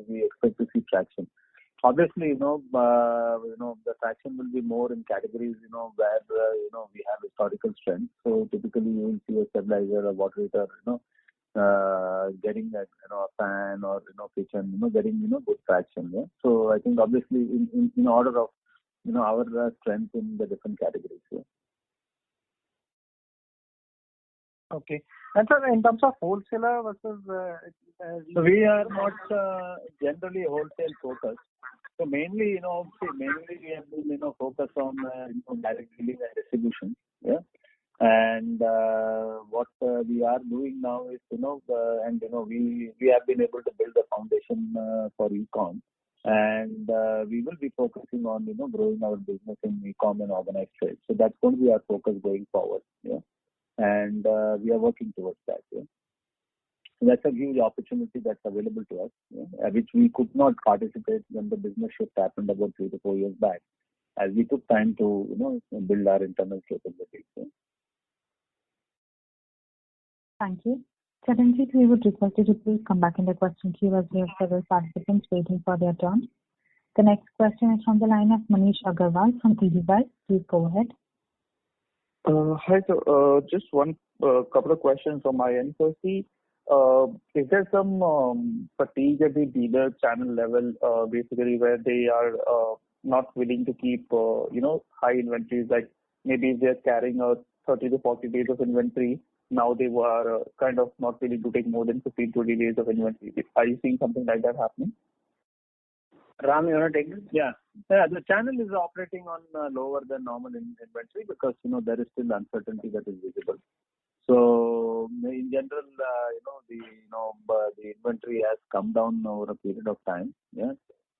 we expect to see traction. Obviously, the traction will be more in categories, where, we have historical strength. So typically you will see a stabilizer, a water heater, getting that, a fan or, kitchen, getting, good traction. Yeah. So I think obviously in order of, our strength in the different categories. Yeah. Okay. And sir, in terms of wholesaler versus so we are not generally wholesale focused. So mainly, we have been, focused on direct dealing and distribution. Yeah. And what we are doing now is, we have been able to build a foundation for e-com, and we will be focusing on, growing our business in e-com and organized trade. So that's going to be our focus going forward. Yeah. And we are working towards that. Yeah. So that's a huge opportunity that's available to us, which we could not participate when the business shift happened about 3 to 4 years back, as we took time to, build our internal capabilities. Yeah. Thank you. Currently, we would request you to please come back in the question queue as we have several participants waiting for their turn. The next question is from the line of Manish Agarwal from VGuard. Please go ahead. Hi, sir. Just one couple of questions from my end. Firstly, is there some fatigue at the dealer channel level, basically where they are not willing to keep, high inventories? Like maybe if they're carrying 30 to 40 days of inventory, now they were kind of not willing to take more than 15, 20 days of inventory. Are you seeing something like that happening? Ram, you want to take this? Yeah. The channel is operating on lower than normal inventory because, there is still uncertainty that is visible. So in general, the inventory has come down over a period of time. Yeah.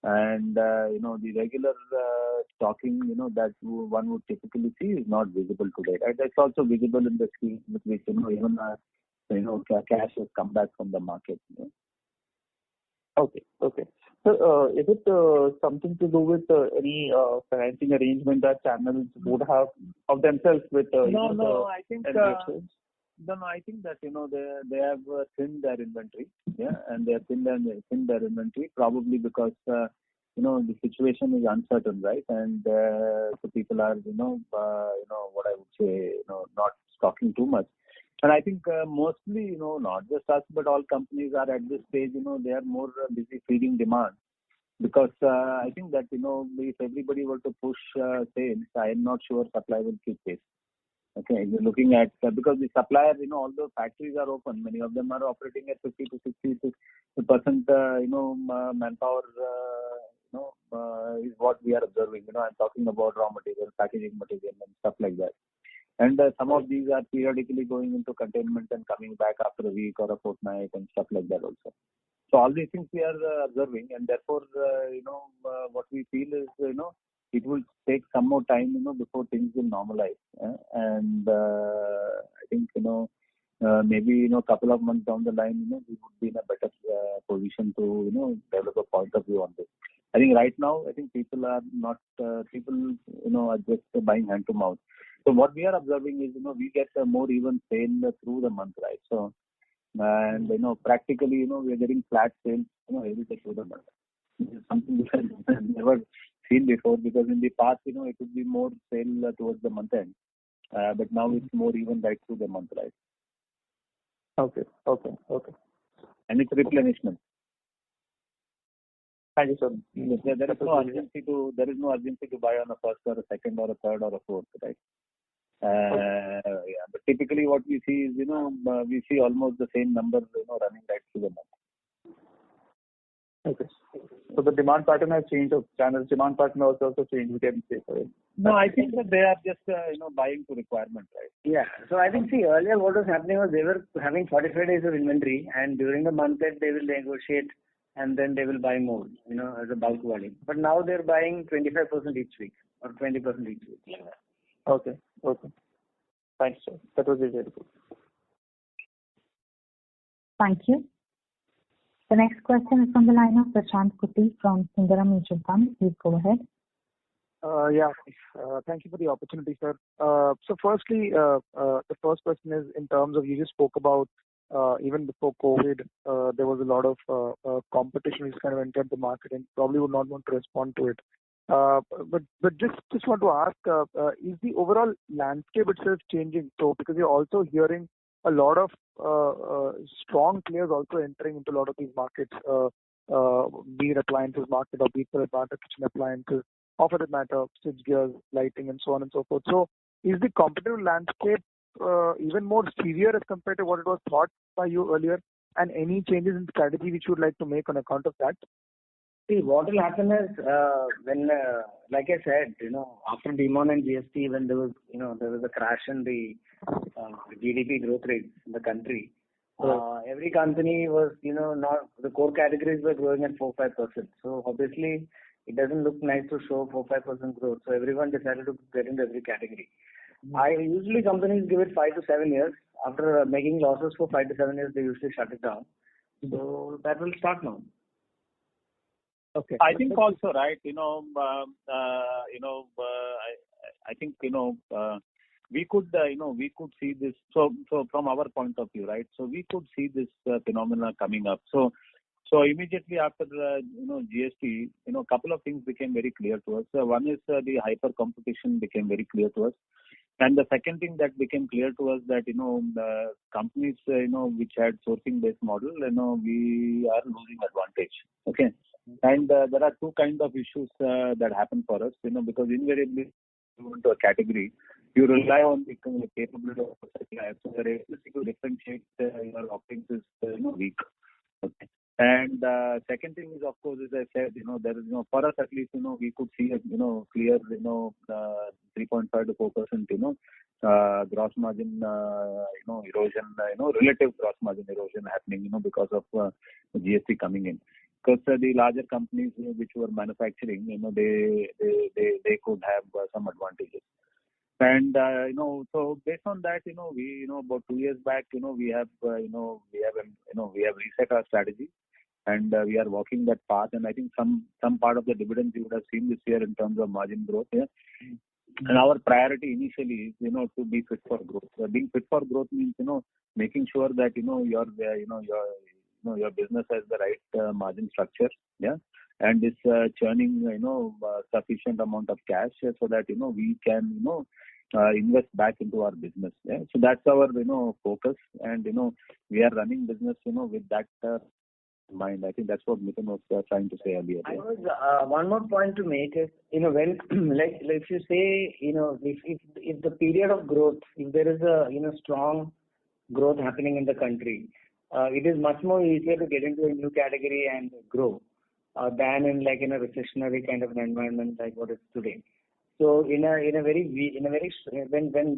And, the regular stocking, that one would typically see is not visible today. Right? It's also visible in the scheme with which, even, cash has come back from the market. Yeah. Okay. So, is it something to do with any financing arrangement that channels would have of themselves with I think I think that they have thinned their inventory, yeah, and they have thinned their inventory probably because the situation is uncertain, right? And so people are what I would say not stocking too much. And I think mostly, not just us, but all companies are at this stage, they are more busy feeding demand. Because I think that, if everybody were to push sales, I am not sure supply will keep pace. Okay, you're looking at, because the supplier, although factories are open, many of them are operating at 50 to 60%, manpower, is what we are observing. I'm talking about raw material, packaging material and stuff like that. And some of these are periodically going into containment and coming back after a week or a fortnight and stuff like that also. So all these things we are observing, and therefore, what we feel is, it will take some more time, before things will normalize. And I think, maybe, a couple of months down the line, we would be in a better position to, develop a point of view on this. I think right now, people are not, are just buying hand to mouth. So what we are observing is, we get a more even sale through the month, right? So, and, practically, we are getting flat sales, every day through the month. This is something we have never seen before, because in the past, it would be more sale towards the month end. But now it's more even right through the month, right? Okay. And it's replenishment. Thank you, sir. There is no urgency to buy on a first or a second or a third or a fourth, right? Yeah, but typically what we see is, we see almost the same number, running right through the month. Okay. So the demand pattern has changed, of channels demand pattern has also changed, we can say, right? No, I think that they are just, buying to requirement, right? Yeah. So I think, earlier what was happening was they were having 45 days of inventory, and during the month that they will negotiate and then they will buy more, as a bulk volume. But now they're buying 25% each week or 20% each week. Yeah. Okay. Thanks, sir. That was very helpful. Thank you. The next question is from the line of Prashant Kuti from Sundaram Mutual Fund. Please go ahead. Thank you for the opportunity, sir. So firstly, the first question is in terms of, you just spoke about even before COVID, there was a lot of competition which kind of entered the market and probably would not want to respond to it. But just want to ask, is the overall landscape itself changing? So because you're also hearing a lot of strong players also entering into a lot of these markets, be it appliances market or be it for that matter kitchen appliances, or for that matter switchgears, lighting, and so on and so forth. So is the competitive landscape even more severe as compared to what it was thought by you earlier? And any changes in strategy which you would like to make on account of that? See, what will happen is when, like I said, after Demon and GST, when there was a crash in the GDP growth rate in the country. Every company was, not the core categories were growing at 4-5%. So obviously, it doesn't look nice to show 4-5% growth. So everyone decided to get into every category. Usually companies give it 5 to 7 years. After making losses for 5 to 7 years, they usually shut it down. So that will start now. Okay. I think also, right, I think, we could see this. So from our point of view, right, so we could see this phenomena coming up. So immediately after GST, a couple of things became very clear to us. One is the hyper competition became very clear to us. And the second thing that became clear to us that, the companies, which had sourcing based model, we are losing advantage. Okay. And there are two kinds of issues that happen for us, because invariably into a category, you rely on the capability of the supplier. So the ability to differentiate your offerings is weak. Okay. And second thing is, of course, as I said, there is for us at least, we could see a clear 3.5 to 4% gross margin erosion, relative gross margin erosion happening because of GST coming in. Because the larger companies which were manufacturing, they could have some advantages. And so based on that, we about 2 years back, we have reset our strategy, and we are walking that path. And I think some part of the dividends you would have seen this year in terms of margin growth. Yeah. And our priority initially is to be fit for growth. Being fit for growth means making sure that your business has the right margin structure, yeah, and is churning sufficient amount of cash so that we can invest back into our business. Yeah? So that's our focus, and we are running business with that in mind. I think that's what Mithun was trying to say earlier. I was one more point to make is when like if you say if the period of growth, if there is a strong growth happening in the country, it is much more easier to get into a new category and grow than in a recessionary kind of an environment like what is today. So when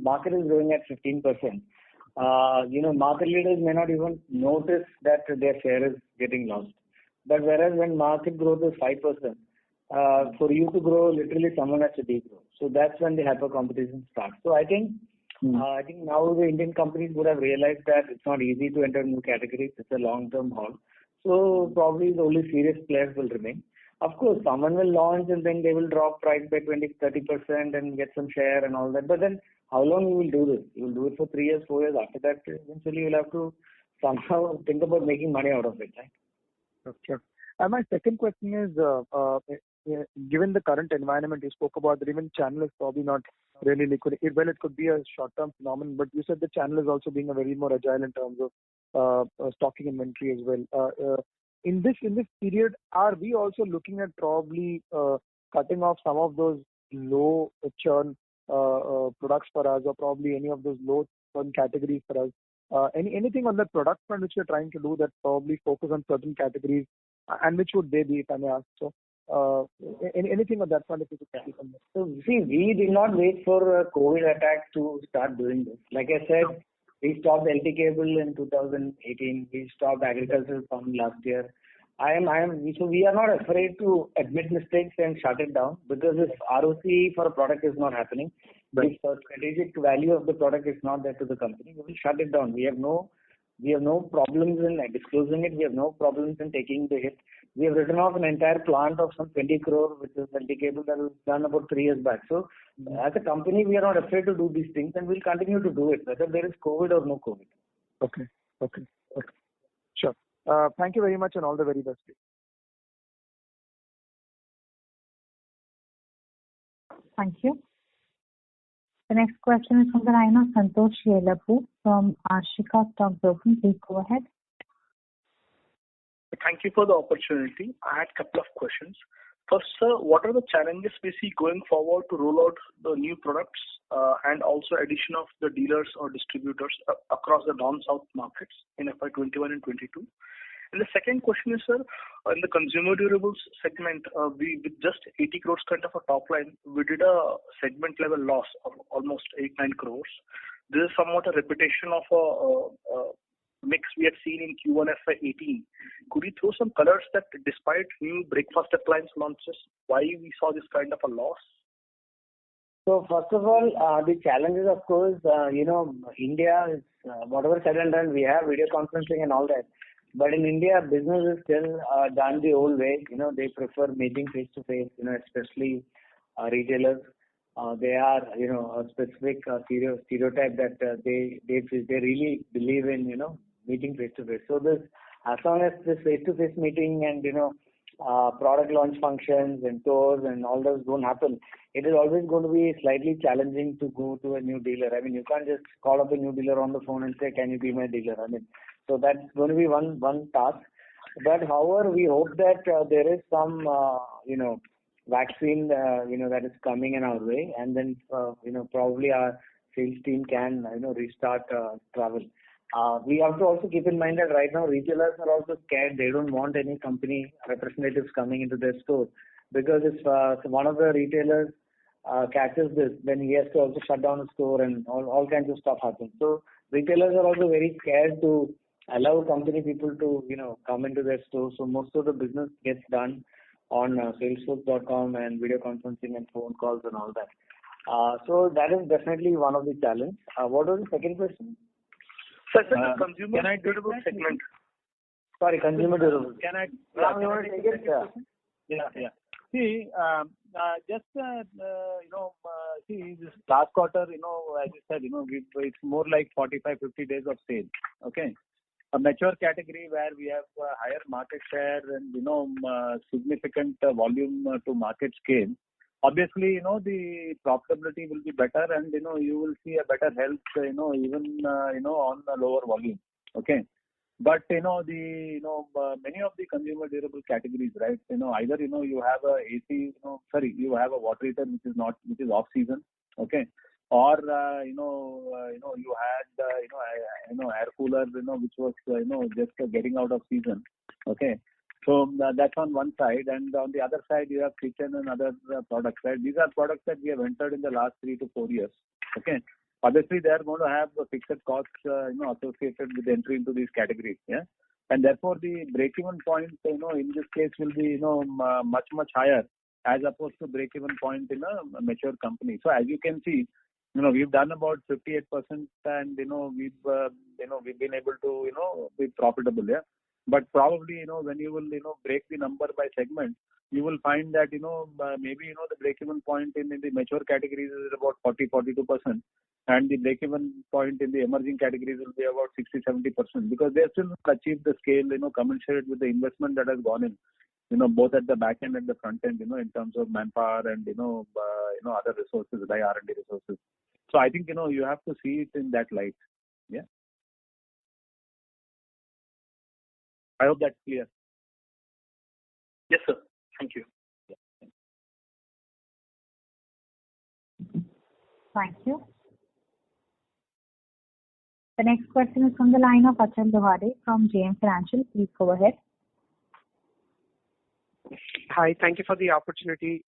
market is growing at 15%, market leaders may not even notice that their share is getting lost. But whereas when market growth is 5%, for you to grow, literally someone has to degrow. So that's when the hyper competition starts. So I think now the Indian companies would have realized that it's not easy to enter new categories. It's a long-term haul. So probably the only serious players will remain. Of course, someone will launch and then they will drop price by 20-30% and get some share and all that. But then how long you will do this? You will do it for 3 years, 4 years. After that, eventually you will have to somehow think about making money out of it, right? Sure. And my second question is, given the current environment, you spoke about that even channel is probably not really liquid. Well, it could be a short-term phenomenon, but you said the channel is also being a very more agile in terms of stocking inventory as well. In this period, are we also looking at probably cutting off some of those low churn products for us, or probably any of those low churn categories for us? Anything on the product front which you're trying to do that probably focus on certain categories, and which would they be, if I may ask? So, anything on that front if you could speak on that? So, see, we did not wait for a COVID attack to start doing this. Like I said, we stopped LT cable in 2018. We stopped agricultural farm last year. So we are not afraid to admit mistakes and shut it down, because if ROC for a product is not happening, if the strategic value of the product is not there to the company, we will shut it down. We have no problems in disclosing it. We have no problems in taking the hit. We have written off an entire plant of some 20 crore, which is LT cable, that was done about 3 years back. So as a company, we are not afraid to do these things, and we'll continue to do it, whether there is COVID or no COVID. Okay. Thank you very much and all the very best. Thank you. The next question is from the line of Santosh Yelapu from Ashika Stock Broking. Please go ahead. Thank you for the opportunity. I had a couple of questions. First, sir, what are the challenges we see going forward to roll out the new products and also addition of the dealers or distributors across the non-South markets in FY21 and 22? And the second question is, sir, in the consumer durables segment, we with just 80 crores kind of a top line, we did a segment level loss of almost 8-9 crores. This is somewhat a repetition of a mix we had seen in Q1FY18. Could you throw some colors that despite new breakfast appliance launches, why we saw this kind of a loss? So first of all, the challenges, of course, India is whatever said and done, we have video conferencing and all that. But in India, business is still done the old way. They prefer meeting face to face. Especially retailers. They are, a specific stereotype that they really believe in, meeting face to face. So this, as long as this face to face meeting and product launch functions and tours and all those don't happen, it is always going to be slightly challenging to go to a new dealer. I mean, you can't just call up a new dealer on the phone and say, "Can you be my dealer?" I mean, so that's going to be one task. But however, we hope that there is some, vaccine, that is coming in our way, and then, probably our sales team can, restart travel. We have to also keep in mind that right now retailers are also scared. They don't want any company representatives coming into their store, because if one of the retailers catches this, then he has to also shut down the store and all kinds of stuff happens. So retailers are also very scared to allow company people to, come into their store. So most of the business gets done on salesforce.com and video conferencing and phone calls and all that. So that is definitely one of the challenge. What was the second question? Sir, the consumer durable segment. Sorry, consumer durable. Can I? You want to take it? Yeah. See, see this last quarter, as you said, it's more like 45-50 days of sale. Okay. A mature category where we have higher market share and significant volume to market scale. Obviously, the profitability will be better, and you will see a better health, even on the lower volume. Okay. But many of the consumer durable categories, right? Either you have a AC, you have a water heater which is off season. Okay. Or you had air cooler which was just getting out of season. Okay. So that's on one side, and on the other side you have kitchen and other products, right? These are products that we have entered in the last 3 to 4 years. Okay. Obviously they are going to have fixed costs associated with entry into these categories. Yeah. And therefore the break-even point in this case will be much higher as opposed to break-even point in a mature company. So as you can see, we've done about 58% and we've been able to be profitable. Yeah. But probably when you will break the number by segment, you will find that maybe the break-even point in the mature categories is about 40-42%, and the break-even point in the emerging categories will be about 60-70%, because they still achieved the scale commensurate with the investment that has gone in, both at the back end and the front end, in terms of manpower and other resources, like R&D resources. So I think you have to see it in that light. Yeah. I hope that's clear. Yes, sir. Thank you. Yeah. Thank you. The next question is from the line of Achal Lohade from JM Financial. Please go ahead. Hi, thank you for the opportunity.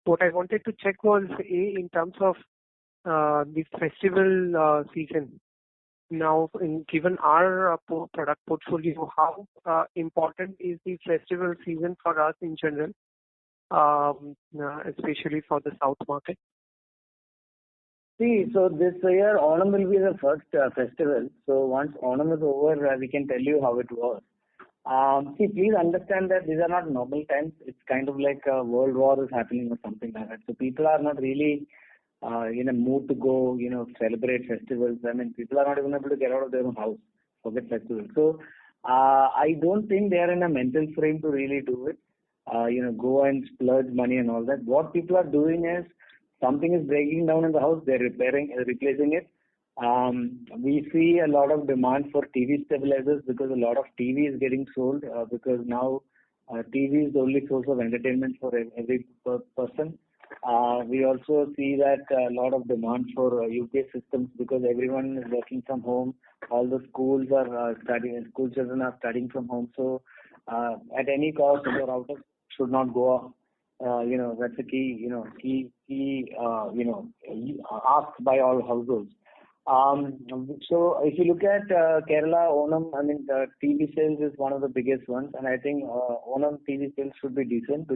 What I wanted to check was in terms of the festival season. Now, given our product portfolio, how important is the festival season for us in general, especially for the South market? See, so this year Onam will be the first festival. So once Onam is over, we can tell you how it was. See, please understand that these are not normal times. It's kind of like a world war is happening or something like that. So people are not really in a mood to go, celebrate festivals. I mean, people are not even able to get out of their own house, forget festivals. So I don't think they are in a mental frame to really do it. Go and splurge money and all that. What people are doing is something is breaking down in the house, they're replacing it. We see a lot of demand for TV stabilizers because a lot of TV is getting sold because now TV is the only source of entertainment for every person. We also see that a lot of demand for UPS systems because everyone is working from home. All the schools are school children are studying from home. So at any cost, the router should not go off. That's a key asked by all households. So if you look at Kerala Onam, the TV sales is one of the biggest ones, and I think Onam TV sales should be decent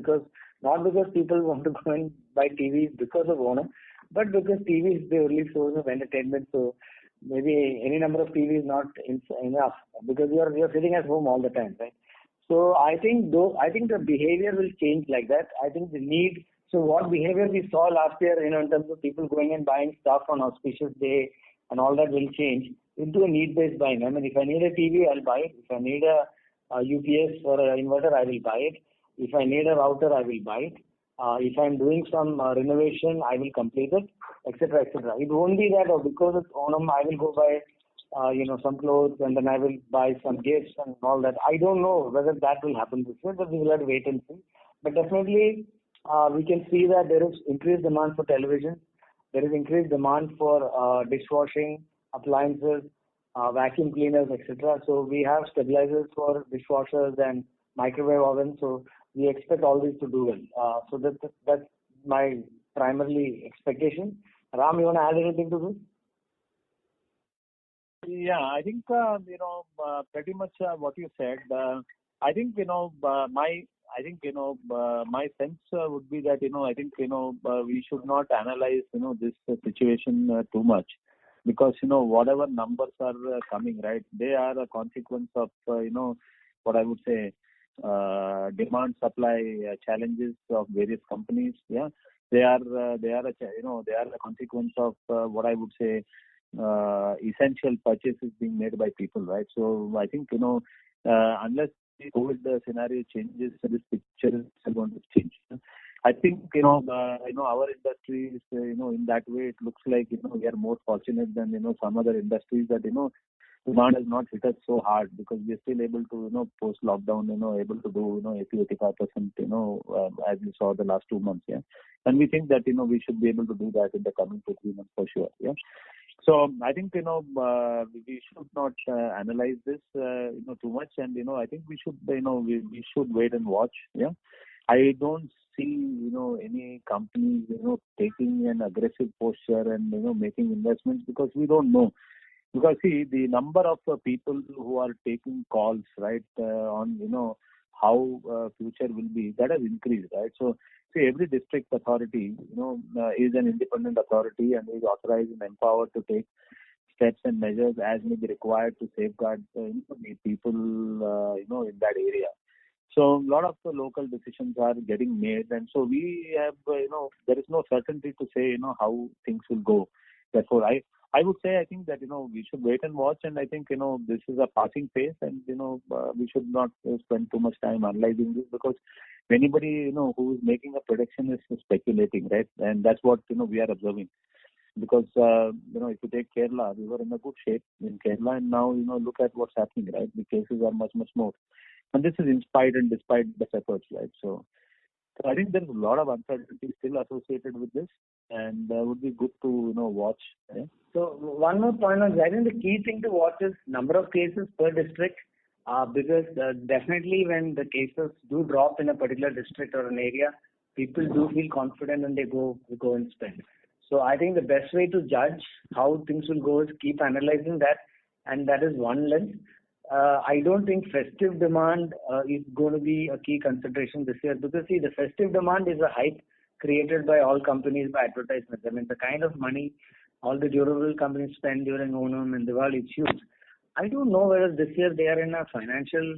not because people want to go and buy TVs because of Onam, but because TV is the only source of entertainment. So maybe any number of TVs is not enough because you're sitting at home all the time, right? So I think the behavior will change like that. I think the need. So what behavior we saw last year, in terms of people going and buying stuff on auspicious day and all that will change into a need-based buying. If I need a TV, I'll buy it. If I need a UPS or an inverter, I will buy it. If I need a router, I will buy it. If I'm doing some renovation, I will complete it, etc., etc. It won't be that, because it's Onam, I will go buy some clothes and then I will buy some gifts and all that. I don't know whether that will happen this year, but we will have to wait and see. But definitely, we can see that there is increased demand for television. There is increased demand for dishwashing, appliances, vacuum cleaners, etc. So we have stabilizers for dishwashers and microwave ovens. So we expect all these to do well. So that's my primarily expectation. Ram, you want to add anything to this? Yeah, I think pretty much what you said. I think my sense would be that we should not analyze this situation too much, because whatever numbers are coming, right, they are a consequence of what I would say demand supply challenges of various companies. Yeah, they are a consequence of what I would say essential purchases being made by people, right? So I think unless the COVID scenario changes, this picture is going to change. I think our industry is in that way it looks like we are more fortunate than some other industries that demand has not hit us so hard, because we are still able to post lockdown able to do 80-85% as we saw the last 2 months. Yeah, and we think that we should be able to do that in the coming 2-3 months for sure. Yeah. So I think we should not analyze this too much, and I think we should we should wait and watch. Yeah, I don't see any companies taking an aggressive posture and making investments, because we don't know. Because see, the number of people who are taking calls, right, on how future will be, that has increased, right? So see, every district authority is an independent authority and is authorized and empowered to take steps and measures as may be required to safeguard the people in that area. So a lot of the local decisions are getting made, and so we have there is no certainty to say how things will go. Therefore, I would say I think that we should wait and watch, and I think this is a passing phase, and we should not spend too much time analyzing this, because anybody who is making a prediction is speculating, right? And that's what we are observing. Because if you take Kerala, we were in a good shape in Kerala, and now look at what's happening, right? The cases are much more, and this is in spite and despite the efforts, right? So I think there is a lot of uncertainty still associated with this, and would be good to watch. Yeah? So one more point on that. I think the key thing to watch is number of cases per district, because definitely when the cases do drop in a particular district or an area, people do feel confident and they go and spend. So I think the best way to judge how things will go is keep analyzing that, and that is one lens. I don't think festive demand is going to be a key consideration this year, because see, the festive demand is a hype created by all companies by advertisements. I mean, the kind of money all the durable companies spend during Onam and Diwali, it's huge. I don't know whether this year they are in a financial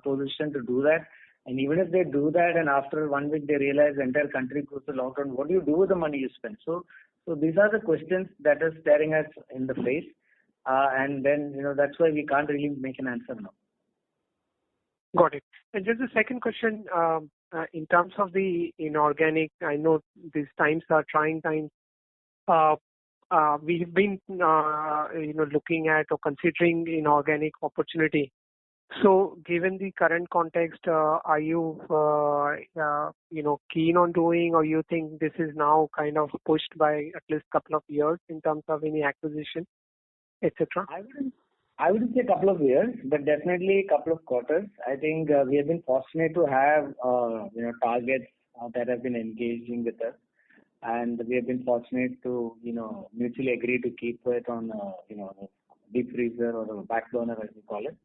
position to do that. And even if they do that and after 1 week they realize the entire country goes to lockdown, what do you do with the money you spend? So these are the questions that are staring us in the face. And then, that's why we can't really make an answer now. Got it. And just the second question, in terms of the inorganic, I know these times are trying times. We've been, looking at or considering inorganic opportunity. So, given the current context, are you, keen on doing, or you think this is now kind of pushed by at least a couple of years in terms of any acquisition, etc.? I wouldn't say a couple of years, but definitely a couple of quarters. I think we have been fortunate to have targets that have been engaging with us, and we have been fortunate to mutually agree to keep it on deep freezer or a back burner, as we call it.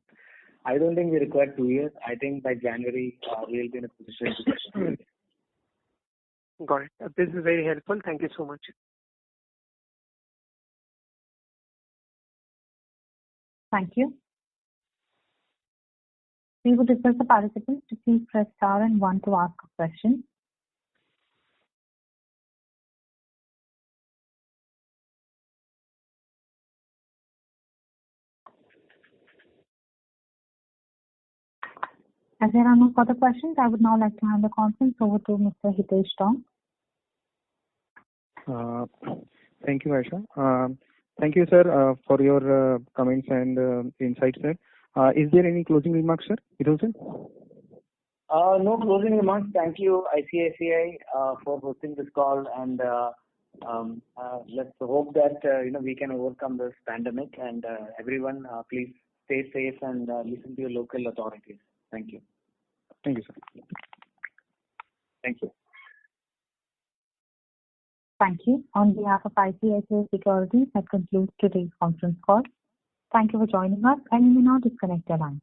I don't think we require 2 years. I think by January we'll be in a position to. Got it. This is very helpful. Thank you so much. Thank you. We would request the participants to please press star and 1 to ask a question. As there are no further questions, I would now like to hand the conference over to Mr. Hitesh Tong. Thank you, Aisha. Thank you, sir, for your comments and insights, sir. Is there any closing remarks, sir? Hitesh? No closing remarks. Thank you, ICICI, for hosting this call, and let's hope that we can overcome this pandemic. And everyone, please stay safe and listen to your local authorities. Thank you. Thank you, sir. Thank you. Thank you. On behalf of ICICI Securities, that concludes today's conference call. Thank you for joining us, and you may now disconnect your line.